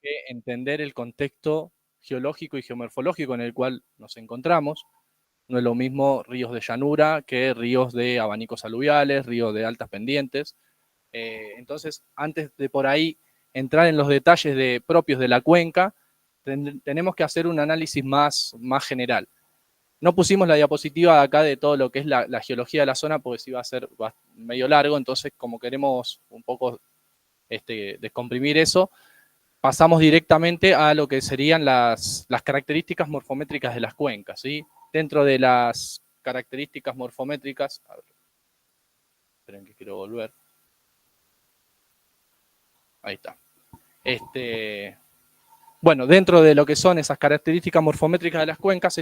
que entender el contexto geológico y geomorfológico en el cual nos encontramos. No es lo mismo ríos de llanura que ríos de abanicos aluviales, ríos de altas pendientes. Entonces, antes de por ahí entrar en los detalles propios de la cuenca, tenemos que hacer un análisis más general. No pusimos la diapositiva de acá de todo lo que es la geología de la zona, porque sí va a ser medio largo, entonces como queremos un poco descomprimir eso, pasamos directamente a lo que serían las características morfométricas de las cuencas, ¿sí? Dentro de las características morfométricas, a ver, esperen que quiero volver. Ahí está. Bueno, dentro de lo que son esas características morfométricas de las cuencas,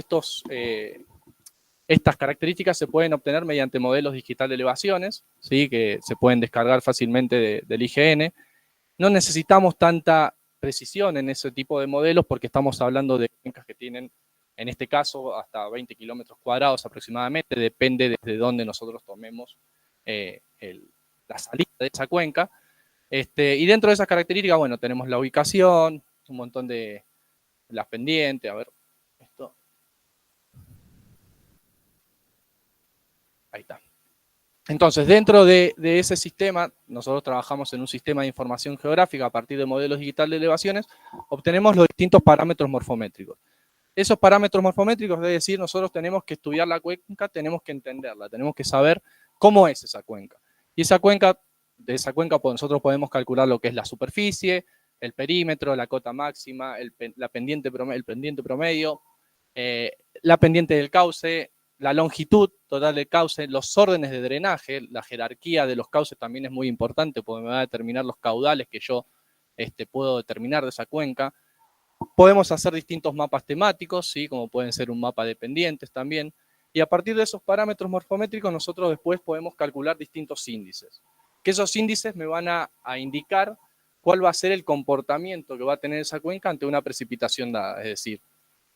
estas características se pueden obtener mediante modelos digital de elevaciones, ¿sí? Que se pueden descargar fácilmente del IGN. No necesitamos tanta precisión en ese tipo de modelos porque estamos hablando de cuencas que tienen, en este caso, hasta 20 kilómetros cuadrados aproximadamente, depende desde dónde nosotros tomemos la salida de esa cuenca. Y dentro de esas características, bueno, tenemos la ubicación, un montón de las pendientes, a ver, esto. Ahí está. Entonces, dentro de ese sistema, nosotros trabajamos en un sistema de información geográfica a partir de modelos digitales de elevaciones, obtenemos los distintos parámetros morfométricos. Esos parámetros morfométricos, es decir, nosotros tenemos que estudiar la cuenca, tenemos que entenderla, tenemos que saber cómo es esa cuenca. Y de esa cuenca nosotros podemos calcular lo que es la superficie, el perímetro, la cota máxima, el pendiente promedio, la pendiente del cauce, la longitud total del cauce, los órdenes de drenaje, la jerarquía de los cauces también es muy importante porque me va a determinar los caudales que yo puedo determinar de esa cuenca. Podemos hacer distintos mapas temáticos, ¿sí? Como pueden ser un mapa de pendientes también. Y a partir de esos parámetros morfométricos nosotros después podemos calcular distintos índices. Que esos índices me van a indicar cuál va a ser el comportamiento que va a tener esa cuenca ante una precipitación dada. Es decir,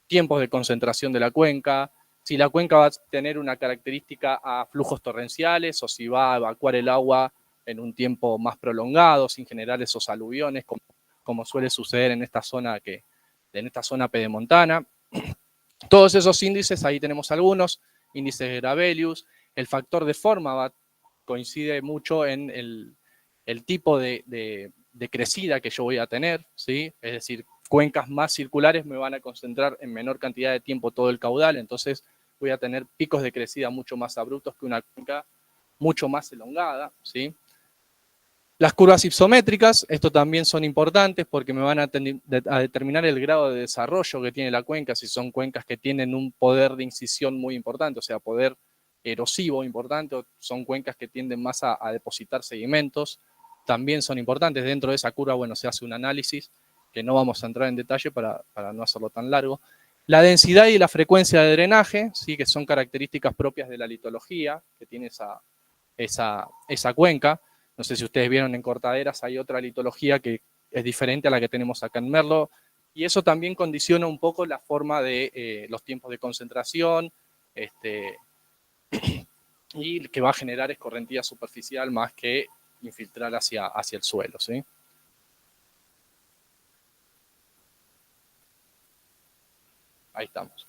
tiempos de concentración de la cuenca, si la cuenca va a tener una característica a flujos torrenciales o si va a evacuar el agua en un tiempo más prolongado, sin generar esos aluviones, como suele suceder en esta zona pedemontana. Todos esos índices, ahí tenemos algunos, índices de Gravelius, el factor de forma coincide mucho en el tipo de crecida que yo voy a tener, ¿sí? Es decir, cuencas más circulares me van a concentrar en menor cantidad de tiempo todo el caudal, entonces voy a tener picos de crecida mucho más abruptos que una cuenca mucho más elongada, ¿sí? Las curvas ipsométricas, esto también son importantes porque me van a determinar el grado de desarrollo que tiene la cuenca, si son cuencas que tienen un poder de incisión muy importante, o sea, poder erosivo importante, o son cuencas que tienden más a depositar sedimentos, también son importantes. Dentro de esa curva, bueno, se hace un análisis que no vamos a entrar en detalle para no hacerlo tan largo. La densidad y la frecuencia de drenaje, ¿sí? Que son características propias de la litología que tiene esa cuenca. No sé si ustedes vieron en Cortaderas, hay otra litología que es diferente a la que tenemos acá en Merlo, y eso también condiciona un poco la forma de los tiempos de concentración, y que va a generar escorrentía superficial más que infiltrar hacia el suelo, ¿sí? Ahí estamos.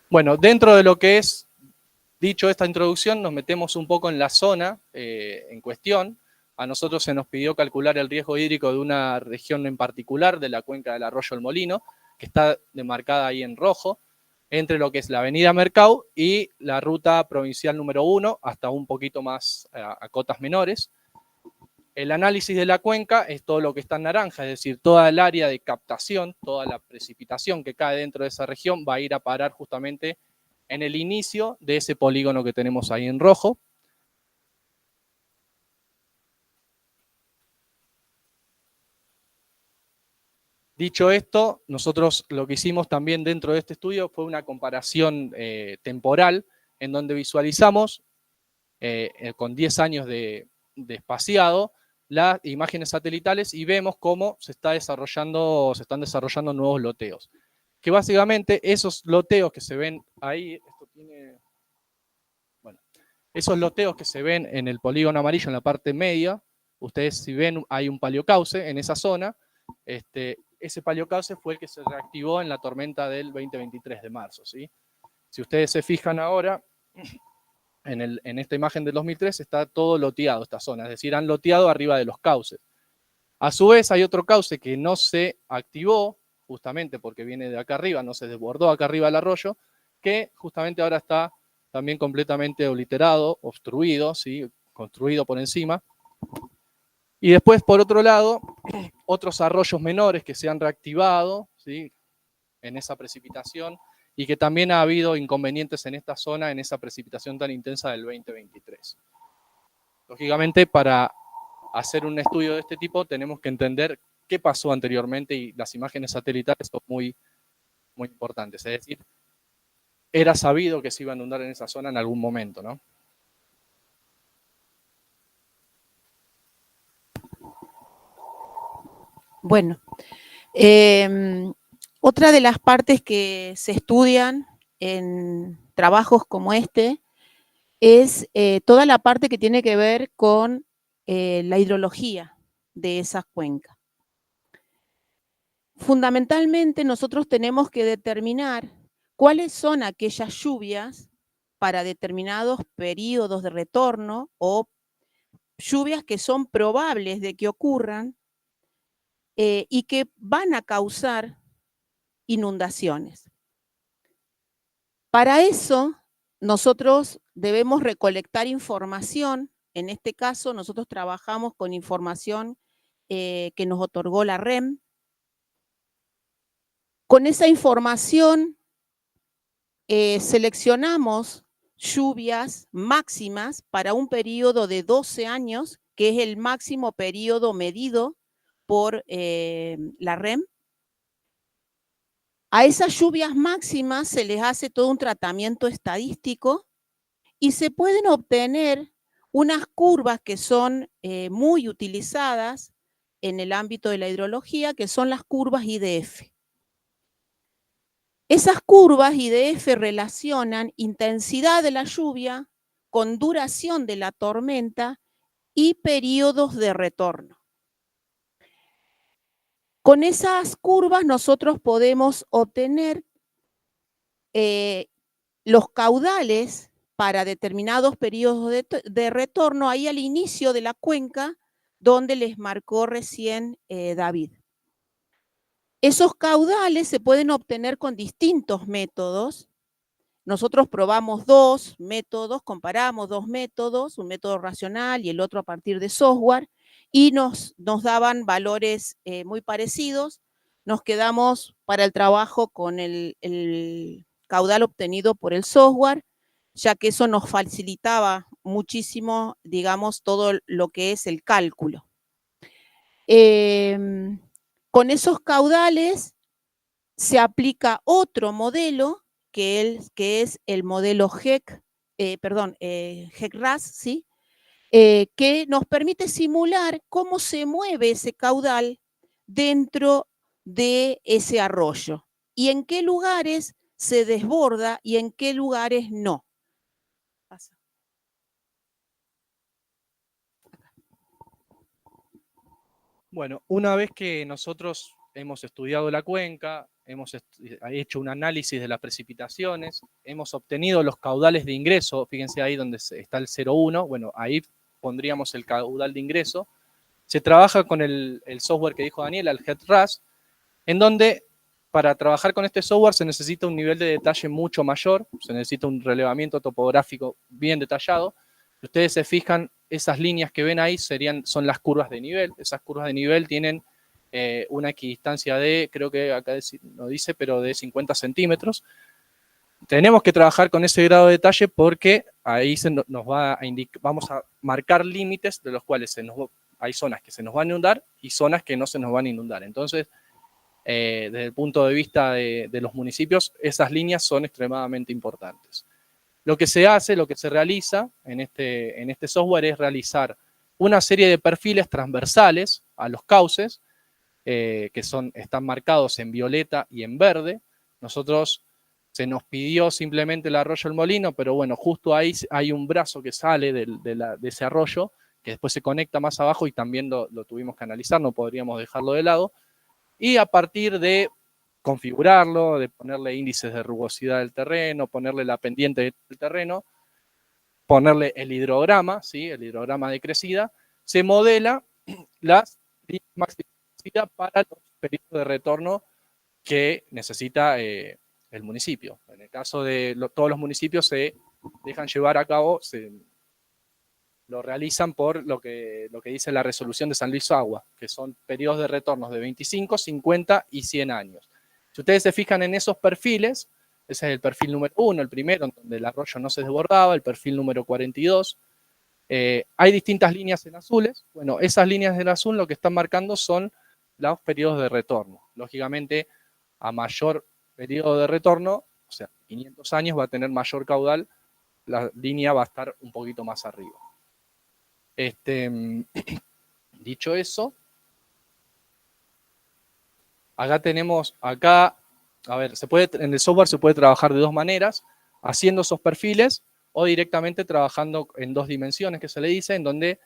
Bueno, dentro de lo que es, dicho esta introducción, nos metemos un poco en la zona en cuestión. A nosotros se nos pidió calcular el riesgo hídrico de una región en particular, de la cuenca del arroyo El Molino, que está demarcada ahí en rojo, entre lo que es la avenida Mercau y la ruta provincial número 1, hasta un poquito más a cotas menores. El análisis de la cuenca es todo lo que está en naranja, es decir, toda el área de captación, toda la precipitación que cae dentro de esa región va a ir a parar justamente en el inicio de ese polígono que tenemos ahí en rojo. Dicho esto, nosotros lo que hicimos también dentro de este estudio fue una comparación temporal en donde visualizamos con 10 años de espaciado las imágenes satelitales y vemos cómo se están desarrollando nuevos loteos. Que básicamente esos loteos que se ven ahí, esos loteos que se ven en el polígono amarillo en la parte media, ustedes si ven hay un paleocauce en esa zona, ese paleocauce fue el que se reactivó en la tormenta del 2023 de marzo, ¿sí? Si ustedes se fijan ahora, en esta imagen del 2003 está todo loteado esta zona, es decir, han loteado arriba de los cauces. A su vez hay otro cauce que no se activó, justamente porque viene de acá arriba, no se desbordó acá arriba el arroyo, que justamente ahora está también completamente obliterado, obstruido, ¿sí? Construido por encima. Y después, por otro lado, otros arroyos menores que se han reactivado, ¿sí? En esa precipitación, y que también ha habido inconvenientes en esta zona, en esa precipitación tan intensa del 2023. Lógicamente, para hacer un estudio de este tipo, tenemos que entender qué pasó anteriormente, y las imágenes satelitales son muy, muy importantes. Es decir, era sabido que se iba a inundar en esa zona en algún momento, ¿no? Bueno, otra de las partes que se estudian en trabajos como este es toda la parte que tiene que ver con la hidrología de esas cuencas. Fundamentalmente nosotros tenemos que determinar cuáles son aquellas lluvias para determinados periodos de retorno o lluvias que son probables de que ocurran y que van a causar inundaciones. Para eso, nosotros debemos recolectar información. En este caso, nosotros trabajamos con información que nos otorgó la REM. Con esa información seleccionamos lluvias máximas para un periodo de 12 años, que es el máximo periodo medido por la REM. A esas lluvias máximas se les hace todo un tratamiento estadístico y se pueden obtener unas curvas que son muy utilizadas en el ámbito de la hidrología, que son las curvas IDF. Esas curvas IDF relacionan intensidad de la lluvia con duración de la tormenta y periodos de retorno. Con esas curvas nosotros podemos obtener los caudales para determinados periodos de retorno ahí al inicio de la cuenca, donde les marcó recién David. Esos caudales se pueden obtener con distintos métodos. Nosotros probamos dos métodos, comparamos dos métodos, un método racional y el otro a partir de software, y nos daban valores muy parecidos. Nos quedamos para el trabajo con el caudal obtenido por el software, ya que eso nos facilitaba muchísimo, digamos, todo lo que es el cálculo. Con esos caudales se aplica otro modelo que es el modelo HEC-RAS, ¿sí? Que nos permite simular cómo se mueve ese caudal dentro de ese arroyo y en qué lugares se desborda y en qué lugares no. Pasa. Bueno, una vez que nosotros hemos estudiado la cuenca, hemos hecho un análisis de las precipitaciones, hemos obtenido los caudales de ingreso, fíjense ahí donde está el 0,1, bueno, ahí pondríamos el caudal de ingreso. Se trabaja con el software que dijo Daniela, el HEC-RAS, en donde para trabajar con este software se necesita un nivel de detalle mucho mayor, se necesita un relevamiento topográfico bien detallado. Si ustedes se fijan, esas líneas que ven ahí son las curvas de nivel. Esas curvas de nivel tienen una equidistancia de, creo que acá no dice, pero de 50 centímetros. Tenemos que trabajar con ese grado de detalle porque ahí nos va a indicar, vamos a marcar límites de los cuales hay zonas que se nos van a inundar y zonas que no se nos van a inundar. Entonces, desde el punto de vista de los municipios, esas líneas son extremadamente importantes. Lo que se hace, lo que se realiza en este software es realizar una serie de perfiles transversales a los cauces, que están marcados en violeta y en verde. Se nos pidió simplemente el arroyo El Molino, pero bueno, justo ahí hay un brazo que sale de ese arroyo, que después se conecta más abajo y también lo tuvimos que analizar, no podríamos dejarlo de lado. y a partir de configurarlo, de ponerle índices de rugosidad del terreno, ponerle la pendiente del terreno, ponerle el hidrograma, ¿sí? El hidrograma de crecida, se modela las líneas máximas de crecida para los periodos de retorno que necesita el municipio. En el caso de todos los municipios se dejan llevar a cabo, lo realizan por lo que dice la resolución de San Luis Agua, que son periodos de retornos de 25, 50 y 100 años. Si ustedes se fijan en esos perfiles, ese es el perfil número 1, el primero, donde el arroyo no se desbordaba, el perfil número 42. Hay distintas líneas en azules. Bueno, esas líneas en azul lo que están marcando son los periodos de retorno. Lógicamente, a mayor periodo de retorno, o sea, 500 años, va a tener mayor caudal, la línea va a estar un poquito más arriba. Dicho eso, acá tenemos, a ver, en el software se puede trabajar de dos maneras, haciendo esos perfiles o directamente trabajando en dos dimensiones, que se le dice, en donde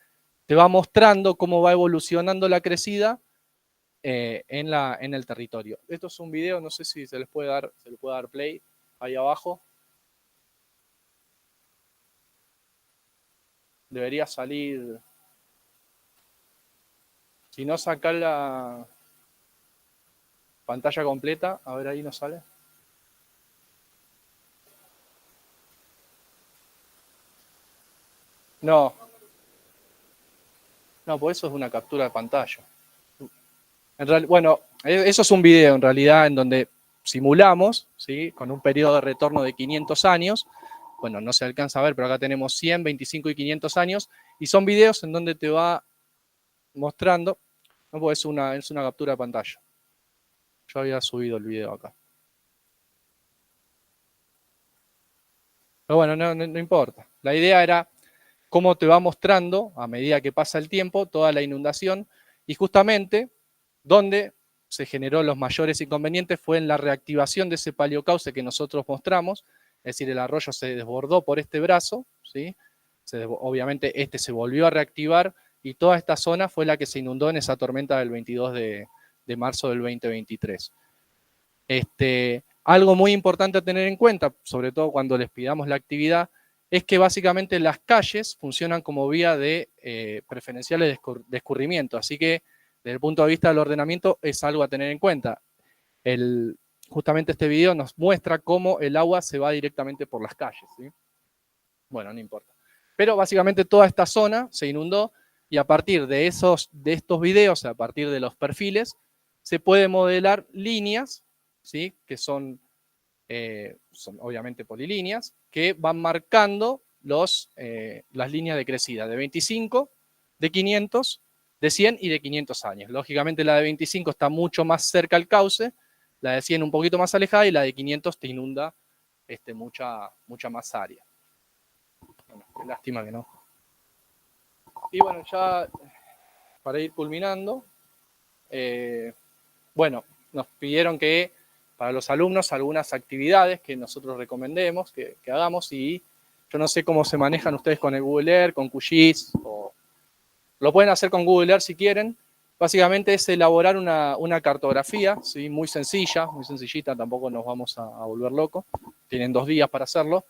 te va mostrando cómo va evolucionando la crecida en el territorio. Esto es un video, no sé si se le puede dar play ahí abajo. Debería salir. Si no, sacar la pantalla completa. A ver, ahí no sale. No. No, pues eso es una captura de pantalla. Bueno, eso es un video en realidad en donde simulamos, ¿sí? Con un periodo de retorno de 500 años. Bueno, no se alcanza a ver, pero acá tenemos 100, 25 y 500 años. Y son videos en donde te va mostrando. No, pues es una captura de pantalla. Yo había subido el video acá. Pero bueno, no importa. La idea era cómo te va mostrando, a medida que pasa el tiempo, toda la inundación. Y justamente, donde se generó los mayores inconvenientes fue en la reactivación de ese paleocauce que nosotros mostramos. Es decir, el arroyo se desbordó por este brazo, ¿sí? Obviamente este se volvió a reactivar y toda esta zona fue la que se inundó en esa tormenta del 22 de marzo del 2023. Algo muy importante a tener en cuenta, sobre todo cuando les pidamos la actividad, es que básicamente las calles funcionan como vía de preferenciales de escurrimiento, así que desde el punto de vista del ordenamiento es algo a tener en cuenta. Justamente este video nos muestra cómo el agua se va directamente por las calles, ¿sí? Bueno, no importa. Pero básicamente toda esta zona se inundó y a partir de estos videos, a partir de los perfiles, se puede modelar líneas, ¿sí? Que son obviamente polilíneas, que van marcando las líneas de crecida de 25, de 500, de 100 y de 500 años. Lógicamente la de 25 está mucho más cerca al cauce, la de 100 un poquito más alejada y la de 500 te inunda mucha más área. Bueno, qué lástima que no. Y bueno, ya para ir culminando, bueno, nos pidieron que para los alumnos algunas actividades que nosotros recomendemos que hagamos y yo no sé cómo se manejan ustedes con el Google Earth, con QGIS, o lo pueden hacer con Google Earth si quieren. Básicamente es elaborar una cartografía, ¿sí? Muy sencilla, muy sencillita, tampoco nos vamos a volver locos. Tienen 2 días para hacerlo.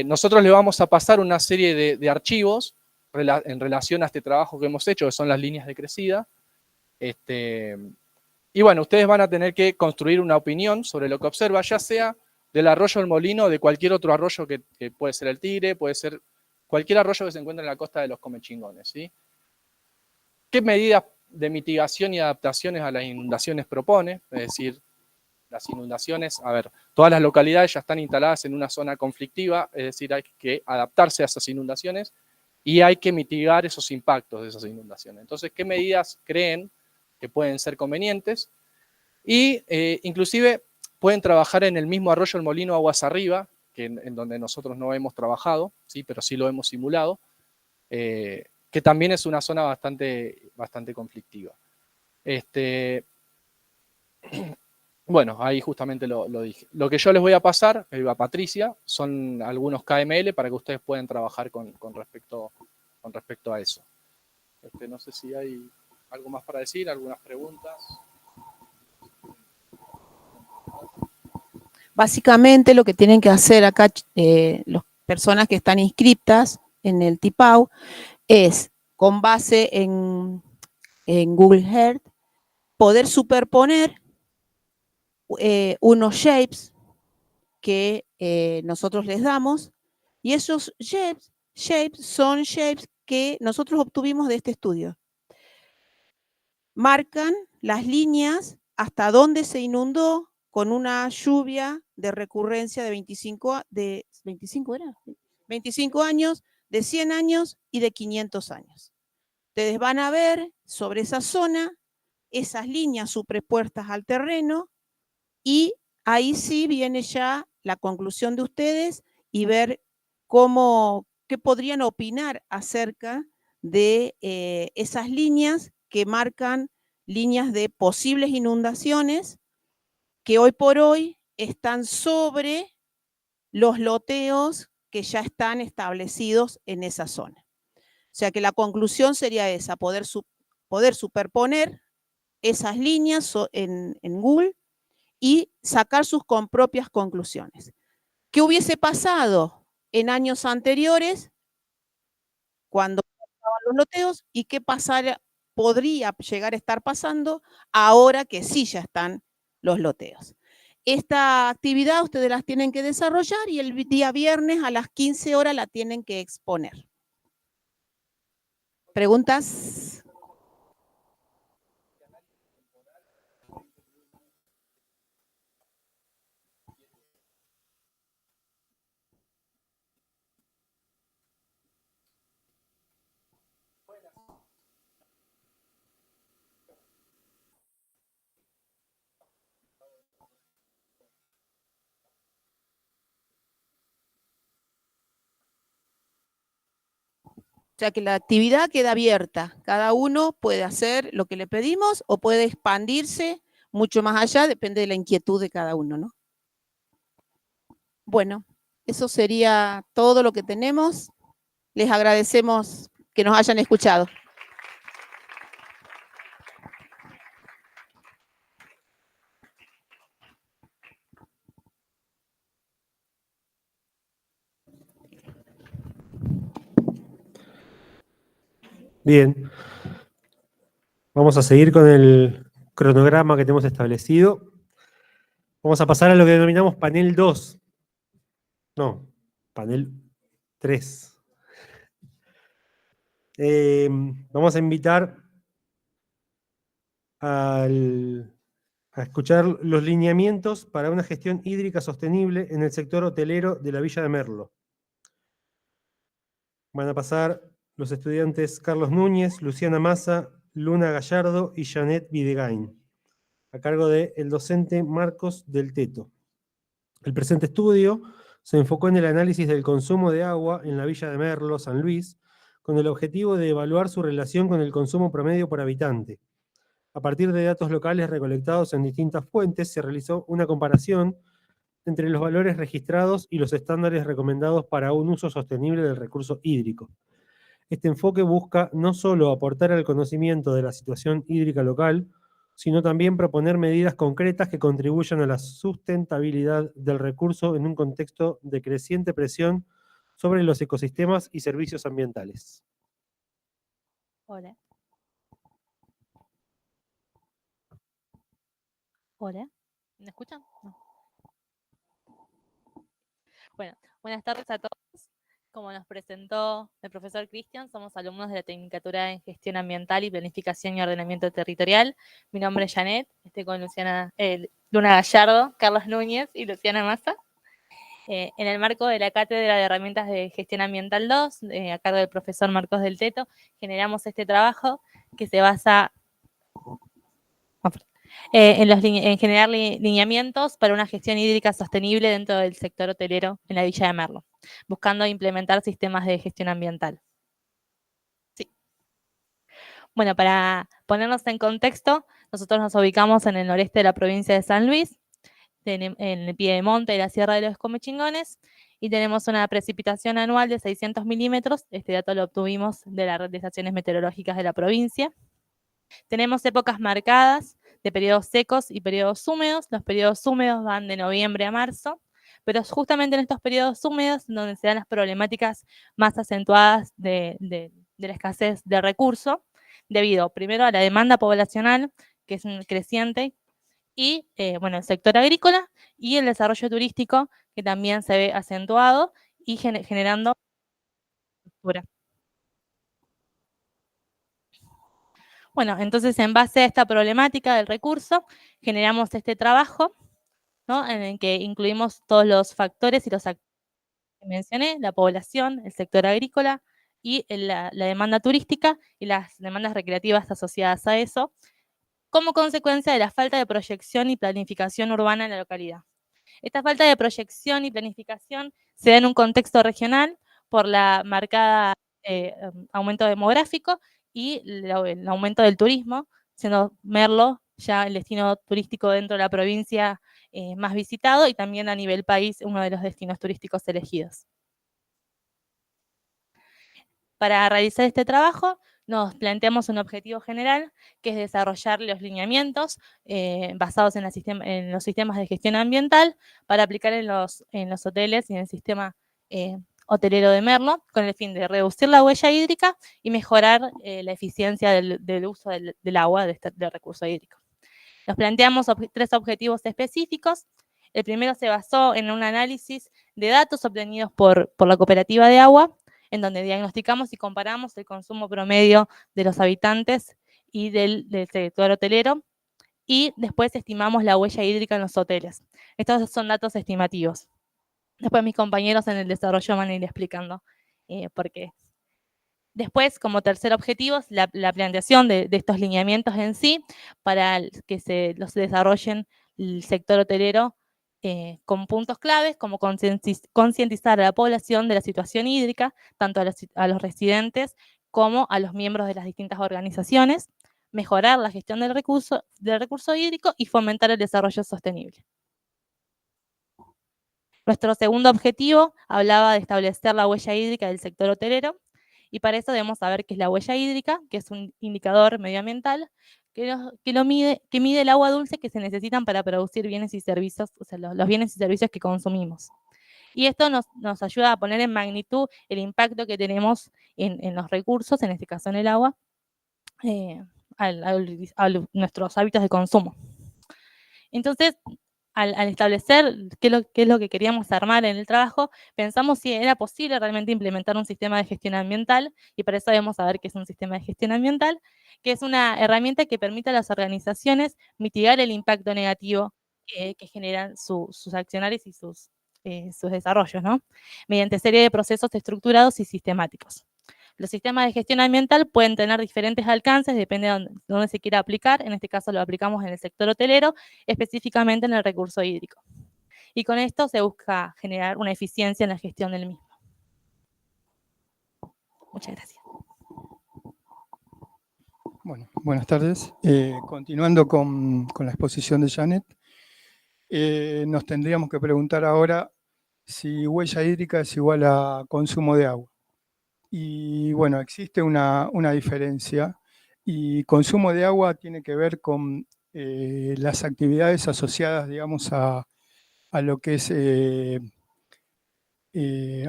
Nosotros le vamos a pasar una serie de archivos en relación a este trabajo que hemos hecho, que son las líneas de crecida. Y bueno, ustedes van a tener que construir una opinión sobre lo que observa, ya sea del arroyo del Molino o de cualquier otro arroyo que puede ser el Tigre, puede ser cualquier arroyo que se encuentre en la costa de los Comechingones, ¿sí? ¿Qué medidas de mitigación y adaptaciones a las inundaciones propone? Es decir, las inundaciones, a ver, todas las localidades ya están instaladas en una zona conflictiva, es decir, hay que adaptarse a esas inundaciones y hay que mitigar esos impactos de esas inundaciones. Entonces, ¿qué medidas creen que pueden ser convenientes? Y inclusive pueden trabajar en el mismo arroyo El Molino aguas arriba, que en donde nosotros no hemos trabajado, ¿sí? Pero sí lo hemos simulado, que también es una zona bastante conflictiva. Bueno, ahí justamente lo dije. Lo que yo les voy a pasar, a Patricia, son algunos KML para que ustedes puedan trabajar con respecto a eso. No sé si hay algo más para decir, algunas preguntas. Básicamente lo que tienen que hacer acá las personas que están inscritas en el TIPAU es, con base en Google Earth, poder superponer unos shapes que nosotros les damos, y esos shapes son shapes que nosotros obtuvimos de este estudio. Marcan las líneas hasta dónde se inundó con una lluvia de recurrencia de 25 años, de 100 años y de 500 años. Ustedes van a ver sobre esa zona esas líneas superpuestas al terreno, y ahí sí viene ya la conclusión de ustedes y ver qué podrían opinar acerca de esas líneas que marcan líneas de posibles inundaciones que hoy por hoy están sobre los loteos que ya están establecidos en esa zona. O sea que la conclusión sería esa, poder superponer esas líneas en Google y sacar sus propias conclusiones. ¿Qué hubiese pasado en años anteriores cuando estaban los loteos y qué podría llegar a estar pasando ahora que sí ya están los loteos? Esta actividad ustedes las tienen que desarrollar y el día viernes a las 15 horas la tienen que exponer. ¿Preguntas? O sea que la actividad queda abierta. Cada uno puede hacer lo que le pedimos o puede expandirse mucho más allá, depende de la inquietud de cada uno, ¿no? Bueno, eso sería todo lo que tenemos. Les agradecemos que nos hayan escuchado. Bien, vamos a seguir con el cronograma que tenemos establecido. Vamos a pasar a lo que denominamos panel 2. No, panel 3. Vamos a invitar a escuchar los lineamientos para una gestión hídrica sostenible en el sector hotelero de la Villa de Merlo. Van a pasar los estudiantes Carlos Núñez, Luciana Massa, Luna Gallardo y Janet Videgain, a cargo del docente Marcos del Teto. El presente estudio se enfocó en el análisis del consumo de agua en la Villa de Merlo, San Luis, con el objetivo de evaluar su relación con el consumo promedio por habitante. A partir de datos locales recolectados en distintas fuentes, se realizó una comparación entre los valores registrados y los estándares recomendados para un uso sostenible del recurso hídrico. Este enfoque busca no solo aportar al conocimiento de la situación hídrica local, sino también proponer medidas concretas que contribuyan a la sustentabilidad del recurso en un contexto de creciente presión sobre los ecosistemas y servicios ambientales. Hola. Hola. ¿Me escuchan? No. Bueno, buenas tardes a todos. Como nos presentó el profesor Cristian, somos alumnos de la Tecnicatura en Gestión Ambiental y Planificación y Ordenamiento Territorial. Mi nombre es Janet, estoy con Luna Gallardo, Carlos Núñez y Luciana Massa. En el marco de la Cátedra de Herramientas de Gestión Ambiental 2, a cargo del profesor Marcos del Teto, generamos este trabajo que se basa en generar lineamientos para una gestión hídrica sostenible dentro del sector hotelero en la Villa de Merlo, buscando implementar sistemas de gestión ambiental. Sí. Bueno, para ponernos en contexto, nosotros nos ubicamos en el noreste de la provincia de San Luis, en el piedemonte de la Sierra de los Comechingones, y tenemos una precipitación anual de 600 milímetros. Este dato lo obtuvimos de la Red de Estaciones Meteorológicas de la provincia. Tenemos épocas marcadas de periodos secos y periodos húmedos. Los periodos húmedos van de noviembre a marzo, pero es justamente en estos periodos húmedos donde se dan las problemáticas más acentuadas de la escasez de recursos, debido primero a la demanda poblacional, que es creciente, y bueno, el sector agrícola y el desarrollo turístico, que también se ve acentuado y generando cultura. Bueno, entonces en base a esta problemática del recurso, generamos este trabajo, ¿no? En el que incluimos todos los factores y los actores que mencioné, la población, el sector agrícola y la demanda turística y las demandas recreativas asociadas a eso, como consecuencia de la falta de proyección y planificación urbana en la localidad. Esta falta de proyección y planificación se da en un contexto regional por la marcada aumento demográfico y el aumento del turismo, siendo Merlo ya el destino turístico dentro de la provincia más visitado y también a nivel país uno de los destinos turísticos elegidos. Para realizar este trabajo nos planteamos un objetivo general, que es desarrollar los lineamientos basados en los sistemas de gestión ambiental para aplicar en los hoteles y en el sistema hotelero de Merlo, con el fin de reducir la huella hídrica y mejorar la eficiencia del uso del agua, del recurso hídrico. Nos planteamos 3 objetivos específicos. El primero se basó en un análisis de datos obtenidos por la cooperativa de agua, en donde diagnosticamos y comparamos el consumo promedio de los habitantes y del sector hotelero, y después estimamos la huella hídrica en los hoteles. Estos son datos estimativos. Después mis compañeros en el desarrollo van a ir explicando por qué. Después, como tercer objetivo, la planteación de estos lineamientos en sí, para que los desarrollen el sector hotelero con puntos claves, como concientizar a la población de la situación hídrica, tanto a los residentes como a los miembros de las distintas organizaciones, mejorar la gestión del recurso hídrico y fomentar el desarrollo sostenible. Nuestro segundo objetivo hablaba de establecer la huella hídrica del sector hotelero, y para eso debemos saber qué es la huella hídrica, que es un indicador medioambiental que mide el agua dulce que se necesitan para producir bienes y servicios, o sea, los bienes y servicios que consumimos. Y esto nos ayuda a poner en magnitud el impacto que tenemos en los recursos, en este caso en el agua, a nuestros hábitos de consumo. Entonces, al establecer qué es lo que queríamos armar en el trabajo, pensamos si era posible realmente implementar un sistema de gestión ambiental, y para eso debemos saber qué es un sistema de gestión ambiental, que es una herramienta que permite a las organizaciones mitigar el impacto negativo que generan sus accionarios y sus desarrollos, ¿no? Mediante serie de procesos estructurados y sistemáticos. Los sistemas de gestión ambiental pueden tener diferentes alcances, depende de dónde se quiera aplicar. En este caso lo aplicamos en el sector hotelero, específicamente en el recurso hídrico. Y con esto se busca generar una eficiencia en la gestión del mismo. Muchas gracias. Bueno, buenas tardes. Continuando con la exposición de Janet, nos tendríamos que preguntar ahora si huella hídrica es igual a consumo de agua. Y bueno, existe una diferencia, y consumo de agua tiene que ver con las actividades asociadas, digamos, a lo que es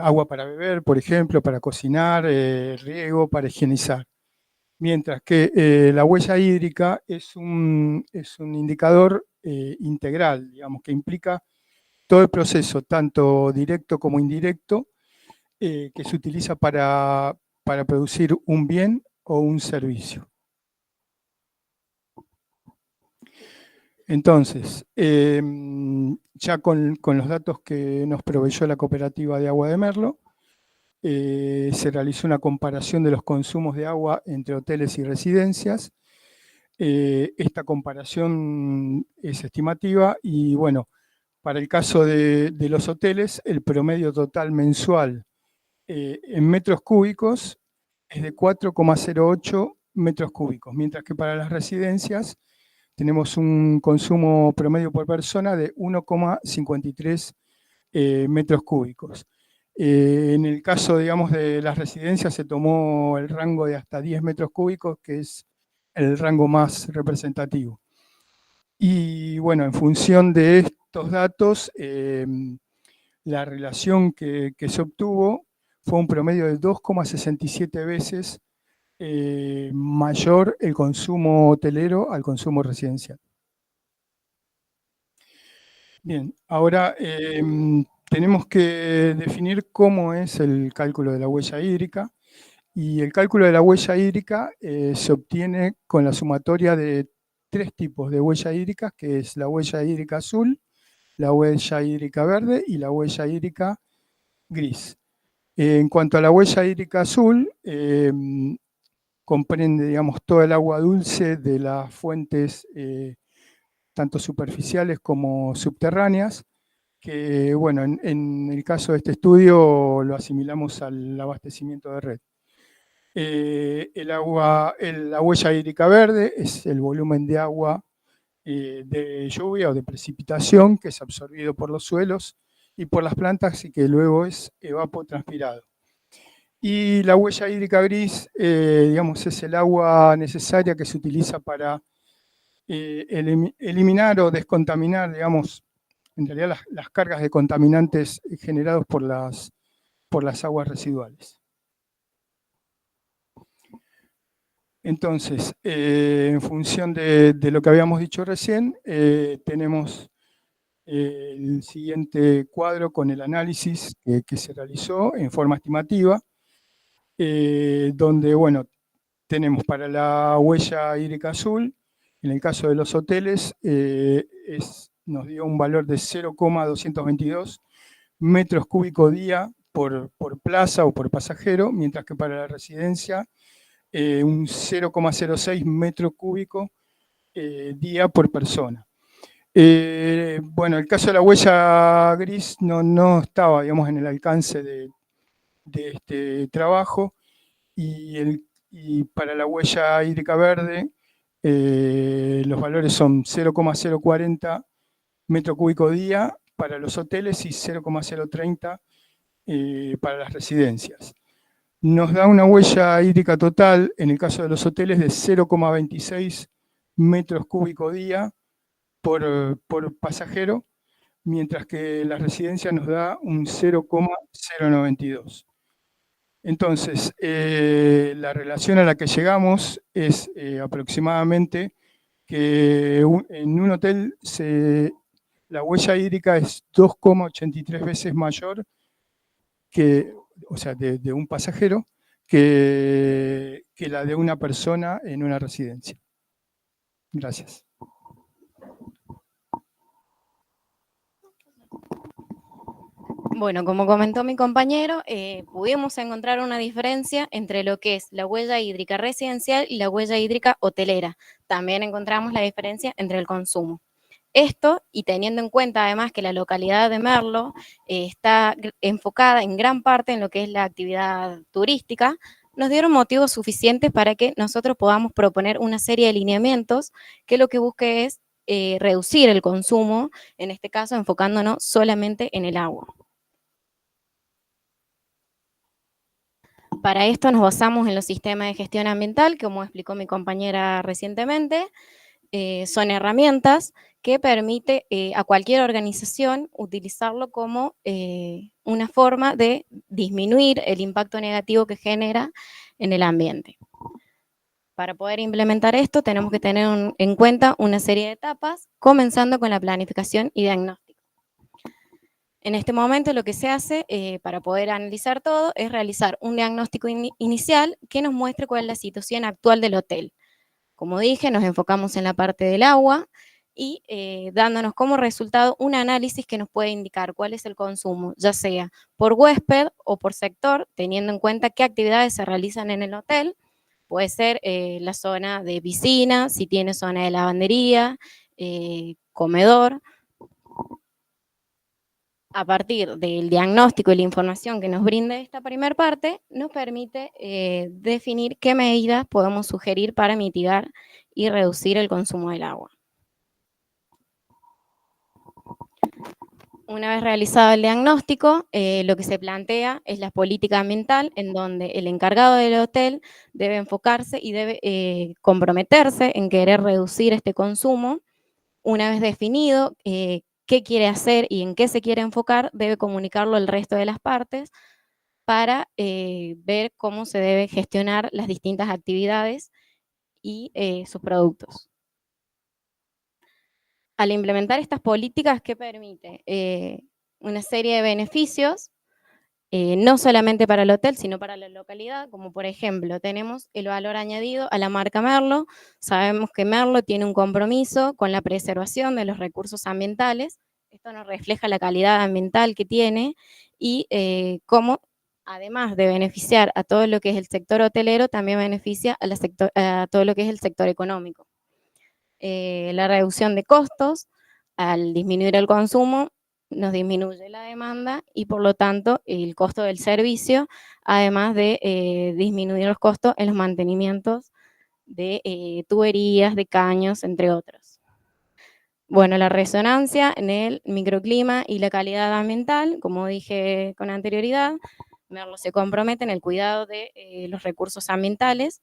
agua para beber, por ejemplo, para cocinar, riego, para higienizar. Mientras que la huella hídrica es un indicador integral, digamos, que implica todo el proceso, tanto directo como indirecto, que se utiliza para producir un bien o un servicio. Entonces, ya con los datos que nos proveyó la cooperativa de agua de Merlo, se realizó una comparación de los consumos de agua entre hoteles y residencias. Esta comparación es estimativa y, bueno, para el caso de los hoteles, el promedio total mensual en metros cúbicos es de 4,08 metros cúbicos, mientras que para las residencias tenemos un consumo promedio por persona de 1,53 metros cúbicos. En el caso, digamos, de las residencias se tomó el rango de hasta 10 metros cúbicos, que es el rango más representativo. Y bueno, en función de estos datos, la relación que se obtuvo fue un promedio de 2,67 veces mayor el consumo hotelero al consumo residencial. Bien, ahora tenemos que definir cómo es el cálculo de la huella hídrica. Y el cálculo de la huella hídrica se obtiene con la sumatoria de 3 tipos de huella hídrica, que es la huella hídrica azul, la huella hídrica verde y la huella hídrica gris. En cuanto a la huella hídrica azul, comprende, digamos, todo el agua dulce de las fuentes tanto superficiales como subterráneas, que, bueno, en el caso de este estudio lo asimilamos al abastecimiento de red. La huella hídrica verde es el volumen de agua de lluvia o de precipitación que es absorbido por los suelos y por las plantas y que luego es evapotranspirado. Y la huella hídrica gris, digamos, es el agua necesaria que se utiliza para eliminar o descontaminar, digamos, en realidad las cargas de contaminantes generados por las aguas residuales. Entonces, en función de lo que habíamos dicho recién, tenemos el siguiente cuadro con el análisis que se realizó en forma estimativa, donde, bueno, tenemos para la huella hídrica azul, en el caso de los hoteles, nos dio un valor de 0,222 metros cúbicos día por plaza o por pasajero, mientras que para la residencia, un 0,06 metro cúbico día por persona. Bueno, el caso de la huella gris no estaba, digamos, en el alcance de este trabajo, y para la huella hídrica verde los valores son 0,040 metro cúbico día para los hoteles y 0,030 para las residencias. Nos da una huella hídrica total, en el caso de los hoteles, de 0,26 metros cúbicos día por pasajero, mientras que la residencia nos da un 0,092. Entonces, la relación a la que llegamos es aproximadamente que en un hotel la huella hídrica es 2,83 veces mayor que, o sea, de un pasajero, que la de una persona en una residencia. Gracias. Bueno, como comentó mi compañero, pudimos encontrar una diferencia entre lo que es la huella hídrica residencial y la huella hídrica hotelera. También encontramos la diferencia entre el consumo. Esto, y teniendo en cuenta además que la localidad de Merlo está enfocada en gran parte en lo que es la actividad turística, nos dieron motivos suficientes para que nosotros podamos proponer una serie de lineamientos que lo que busque es reducir el consumo, en este caso enfocándonos solamente en el agua. Para esto nos basamos en los sistemas de gestión ambiental, que como explicó mi compañera recientemente, son herramientas que permite a cualquier organización utilizarlo como una forma de disminuir el impacto negativo que genera en el ambiente. Para poder implementar esto tenemos que tener en cuenta una serie de etapas, comenzando con la planificación y diagnóstico. En este momento lo que se hace para poder analizar todo es realizar un diagnóstico inicial que nos muestre cuál es la situación actual del hotel. Como dije, nos enfocamos en la parte del agua y dándonos como resultado un análisis que nos puede indicar cuál es el consumo, ya sea por huésped o por sector, teniendo en cuenta qué actividades se realizan en el hotel. Puede ser la zona de piscina, si tiene zona de lavandería, comedor. A partir del diagnóstico y la información que nos brinde esta primera parte, nos permite definir qué medidas podemos sugerir para mitigar y reducir el consumo del agua. Una vez realizado el diagnóstico, lo que se plantea es la política ambiental, en donde el encargado del hotel debe enfocarse y debe comprometerse en querer reducir este consumo una vez definido qué quiere hacer y en qué se quiere enfocar, debe comunicarlo al resto de las partes para ver cómo se debe gestionar las distintas actividades y sus productos. Al implementar estas políticas, ¿qué permite? Una serie de beneficios, no solamente para el hotel, sino para la localidad, como por ejemplo, tenemos el valor añadido a la marca Merlo. Sabemos que Merlo tiene un compromiso con la preservación de los recursos ambientales. Esto nos refleja la calidad ambiental que tiene y cómo, además de beneficiar a todo lo que es el sector hotelero, también beneficia a todo lo que es el sector económico. La reducción de costos, al disminuir el consumo, nos disminuye la demanda y por lo tanto el costo del servicio, además de disminuir los costos en los mantenimientos de tuberías, de caños, entre otros. Bueno, la resonancia en el microclima y la calidad ambiental, como dije con anterioridad, Merlo se compromete en el cuidado de los recursos ambientales,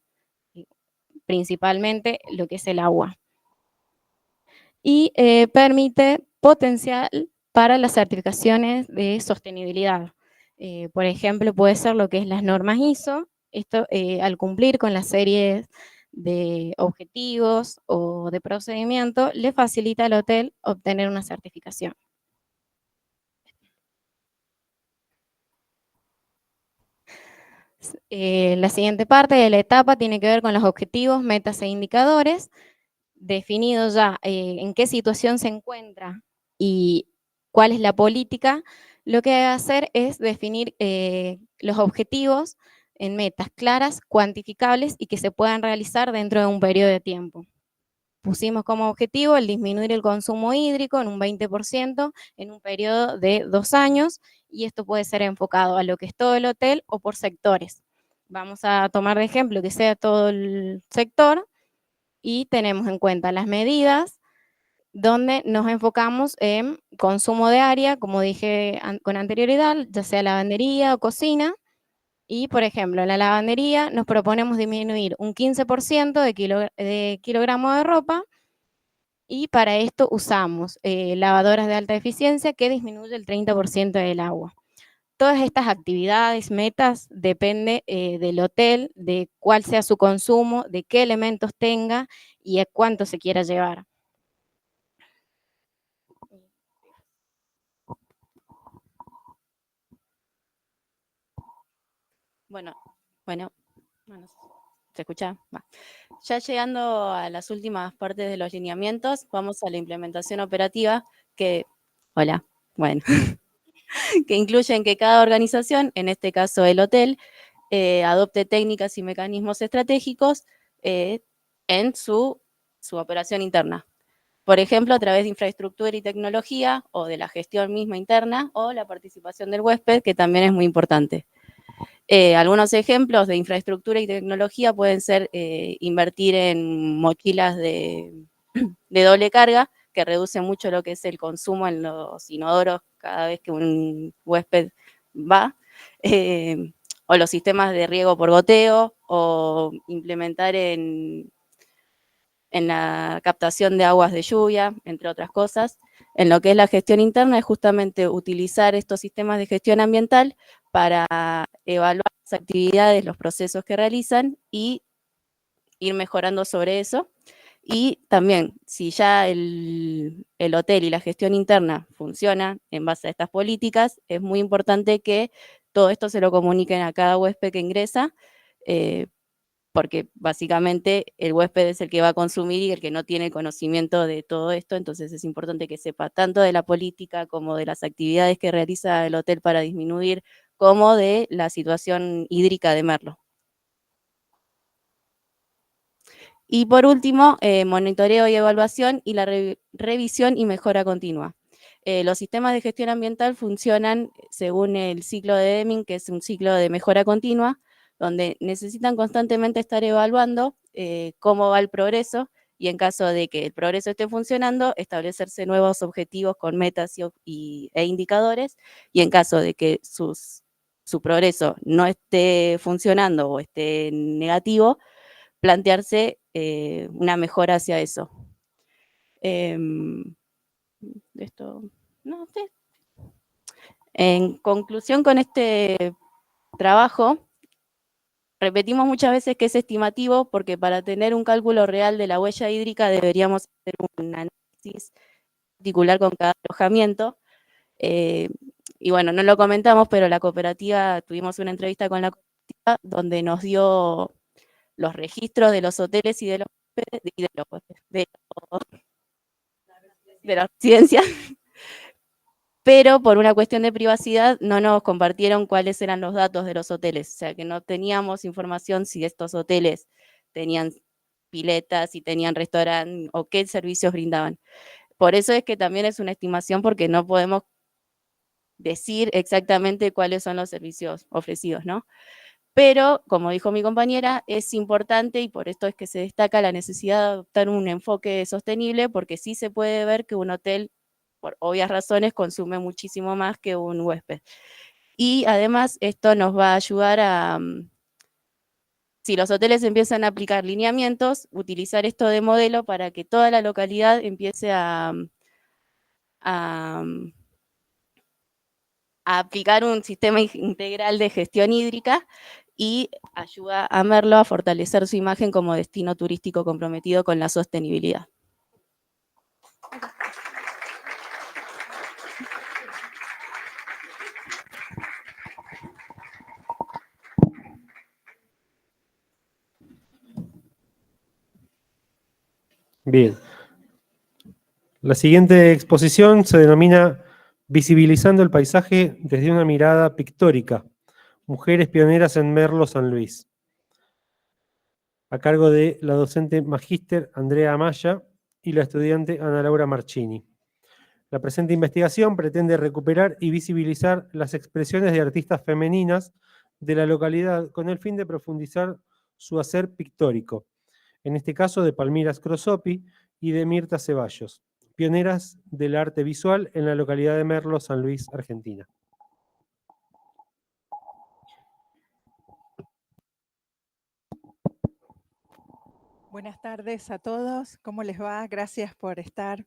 principalmente lo que es el agua. Y permite potencial para las certificaciones de sostenibilidad. Por ejemplo, puede ser lo que es las normas ISO. Esto, al cumplir con las series de objetivos o de procedimiento, le facilita al hotel obtener una certificación. La siguiente parte de la etapa tiene que ver con los objetivos, metas e indicadores. Definido ya en qué situación se encuentra y cuál es la política, lo que debe hacer es definir los objetivos en metas claras, cuantificables y que se puedan realizar dentro de un periodo de tiempo. Pusimos como objetivo el disminuir el consumo hídrico en un 20% en un periodo de 2 años, y esto puede ser enfocado a lo que es todo el hotel o por sectores. Vamos a tomar de ejemplo que sea todo el sector, y tenemos en cuenta las medidas donde nos enfocamos en consumo de área, como dije con anterioridad, ya sea lavandería o cocina. Y, por ejemplo, en la lavandería nos proponemos disminuir un 15% de kilogramos de ropa, y para esto usamos lavadoras de alta eficiencia que disminuye el 30% del agua. Todas estas actividades, metas, depende del hotel, de cuál sea su consumo, de qué elementos tenga y a cuánto se quiera llevar. Bueno, ¿se escucha? Va. Ya llegando a las últimas partes de los lineamientos, vamos a la implementación operativa que, que incluyen que cada organización, en este caso el hotel, adopte técnicas y mecanismos estratégicos en su operación interna. Por ejemplo, a través de infraestructura y tecnología, o de la gestión misma interna, o la participación del huésped, que también es muy importante. Algunos ejemplos de infraestructura y tecnología pueden ser invertir en mochilas de doble carga, que reduce mucho lo que es el consumo en los inodoros cada vez que un huésped va, o los sistemas de riego por goteo, o implementar en la captación de aguas de lluvia, entre otras cosas. En lo que es la gestión interna, es justamente utilizar estos sistemas de gestión ambiental para evaluar las actividades, los procesos que realizan y ir mejorando sobre eso. Y también, si ya el hotel y la gestión interna funciona en base a estas políticas, es muy importante que todo esto se lo comuniquen a cada huésped que ingresa, porque básicamente el huésped es el que va a consumir y el que no tiene conocimiento de todo esto. Entonces es importante que sepa tanto de la política como de las actividades que realiza el hotel para disminuir, como de la situación hídrica de Merlo. Y por último, monitoreo y evaluación y la revisión y mejora continua. Los sistemas de gestión ambiental funcionan según el ciclo de Deming, que es un ciclo de mejora continua, donde necesitan constantemente estar evaluando cómo va el progreso, y en caso de que el progreso esté funcionando, establecerse nuevos objetivos con metas e indicadores, y en caso de que su progreso no esté funcionando o esté negativo, plantearse una mejora hacia eso. Esto, no sé. En conclusión con este trabajo, repetimos muchas veces que es estimativo porque para tener un cálculo real de la huella hídrica deberíamos hacer un análisis particular con cada alojamiento. Y bueno, no lo comentamos, pero la cooperativa, tuvimos una entrevista con la cooperativa donde nos dio los registros de los hoteles y de las residencias, pero por una cuestión de privacidad no nos compartieron cuáles eran los datos de los hoteles, o sea que no teníamos información si estos hoteles tenían piletas, si tenían restaurante o qué servicios brindaban. Por eso es que también es una estimación porque no podemos decir exactamente cuáles son los servicios ofrecidos, ¿no? Pero, como dijo mi compañera, es importante y por esto es que se destaca la necesidad de adoptar un enfoque sostenible, porque sí se puede ver que un hotel, por obvias razones, consume muchísimo más que un huésped. Y además esto nos va a ayudar a, si los hoteles empiezan a aplicar lineamientos, utilizar esto de modelo para que toda la localidad empiece a aplicar un sistema integral de gestión hídrica y ayuda a Merlo a fortalecer su imagen como destino turístico comprometido con la sostenibilidad. Bien. La siguiente exposición se denomina Visibilizando el paisaje desde una mirada pictórica. Mujeres pioneras en Merlo, San Luis. A cargo de la docente magíster Andrea Amaya y la estudiante Ana Laura Marchini. La presente investigación pretende recuperar y visibilizar las expresiones de artistas femeninas de la localidad con el fin de profundizar su hacer pictórico, en este caso de Palmira Scrosopi y de Mirta Ceballos, pioneras del arte visual en la localidad de Merlo, San Luis, Argentina. Buenas tardes a todos, ¿cómo les va? Gracias por estar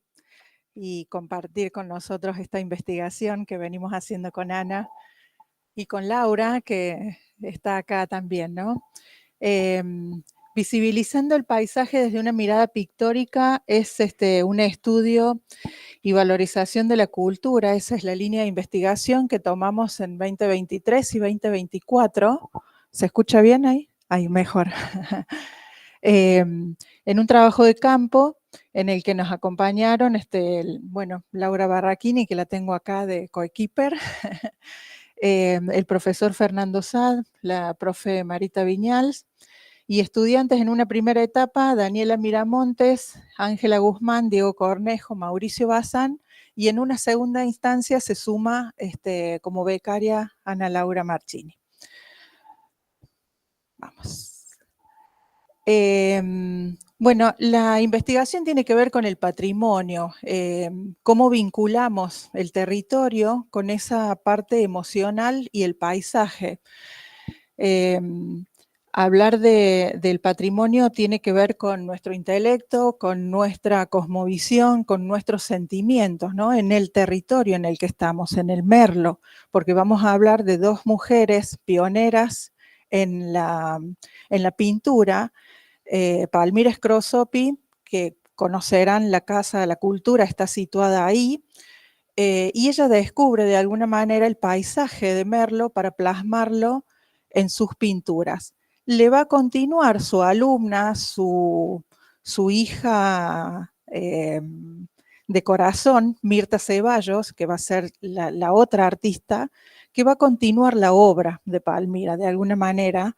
y compartir con nosotros esta investigación que venimos haciendo con Ana y con Laura, que está acá también, ¿no? Visibilizando el paisaje desde una mirada pictórica es un estudio y valorización de la cultura. Esa es la línea de investigación que tomamos en 2023 y 2024. ¿Se escucha bien ahí? Ahí, mejor. En un trabajo de campo en el que nos acompañaron, Laura Barraquini, que la tengo acá de coequiper, el profesor Fernando Sad, la profe Marita Viñals, y estudiantes en una primera etapa, Daniela Miramontes, Ángela Guzmán, Diego Cornejo, Mauricio Bazán, y en una segunda instancia se suma como becaria Ana Laura Marchini. Vamos. Bueno, la investigación tiene que ver con el patrimonio, cómo vinculamos el territorio con esa parte emocional y el paisaje. Hablar del patrimonio tiene que ver con nuestro intelecto, con nuestra cosmovisión, con nuestros sentimientos, ¿no? En el territorio en el que estamos, en el Merlo, porque vamos a hablar de dos mujeres pioneras en la pintura. Palmira Scrosopi, que conocerán la Casa de la Cultura, está situada ahí, y ella descubre de alguna manera el paisaje de Merlo para plasmarlo en sus pinturas. Le va a continuar su alumna, su hija de corazón, Mirta Ceballos, que va a ser la otra artista, que va a continuar la obra de Palmira de alguna manera,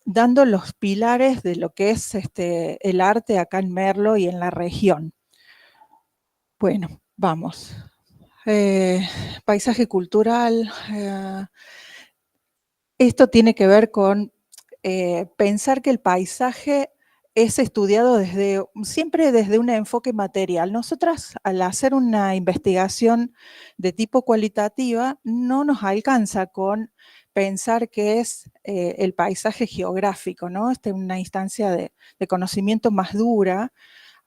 dando los pilares de lo que es el arte acá en Merlo y en la región. Bueno, vamos. Paisaje cultural. Esto tiene que ver con pensar que el paisaje es estudiado siempre desde un enfoque material. Nosotras, al hacer una investigación de tipo cualitativa, no nos alcanza con pensar que es el paisaje geográfico, ¿no? Una instancia de conocimiento más dura.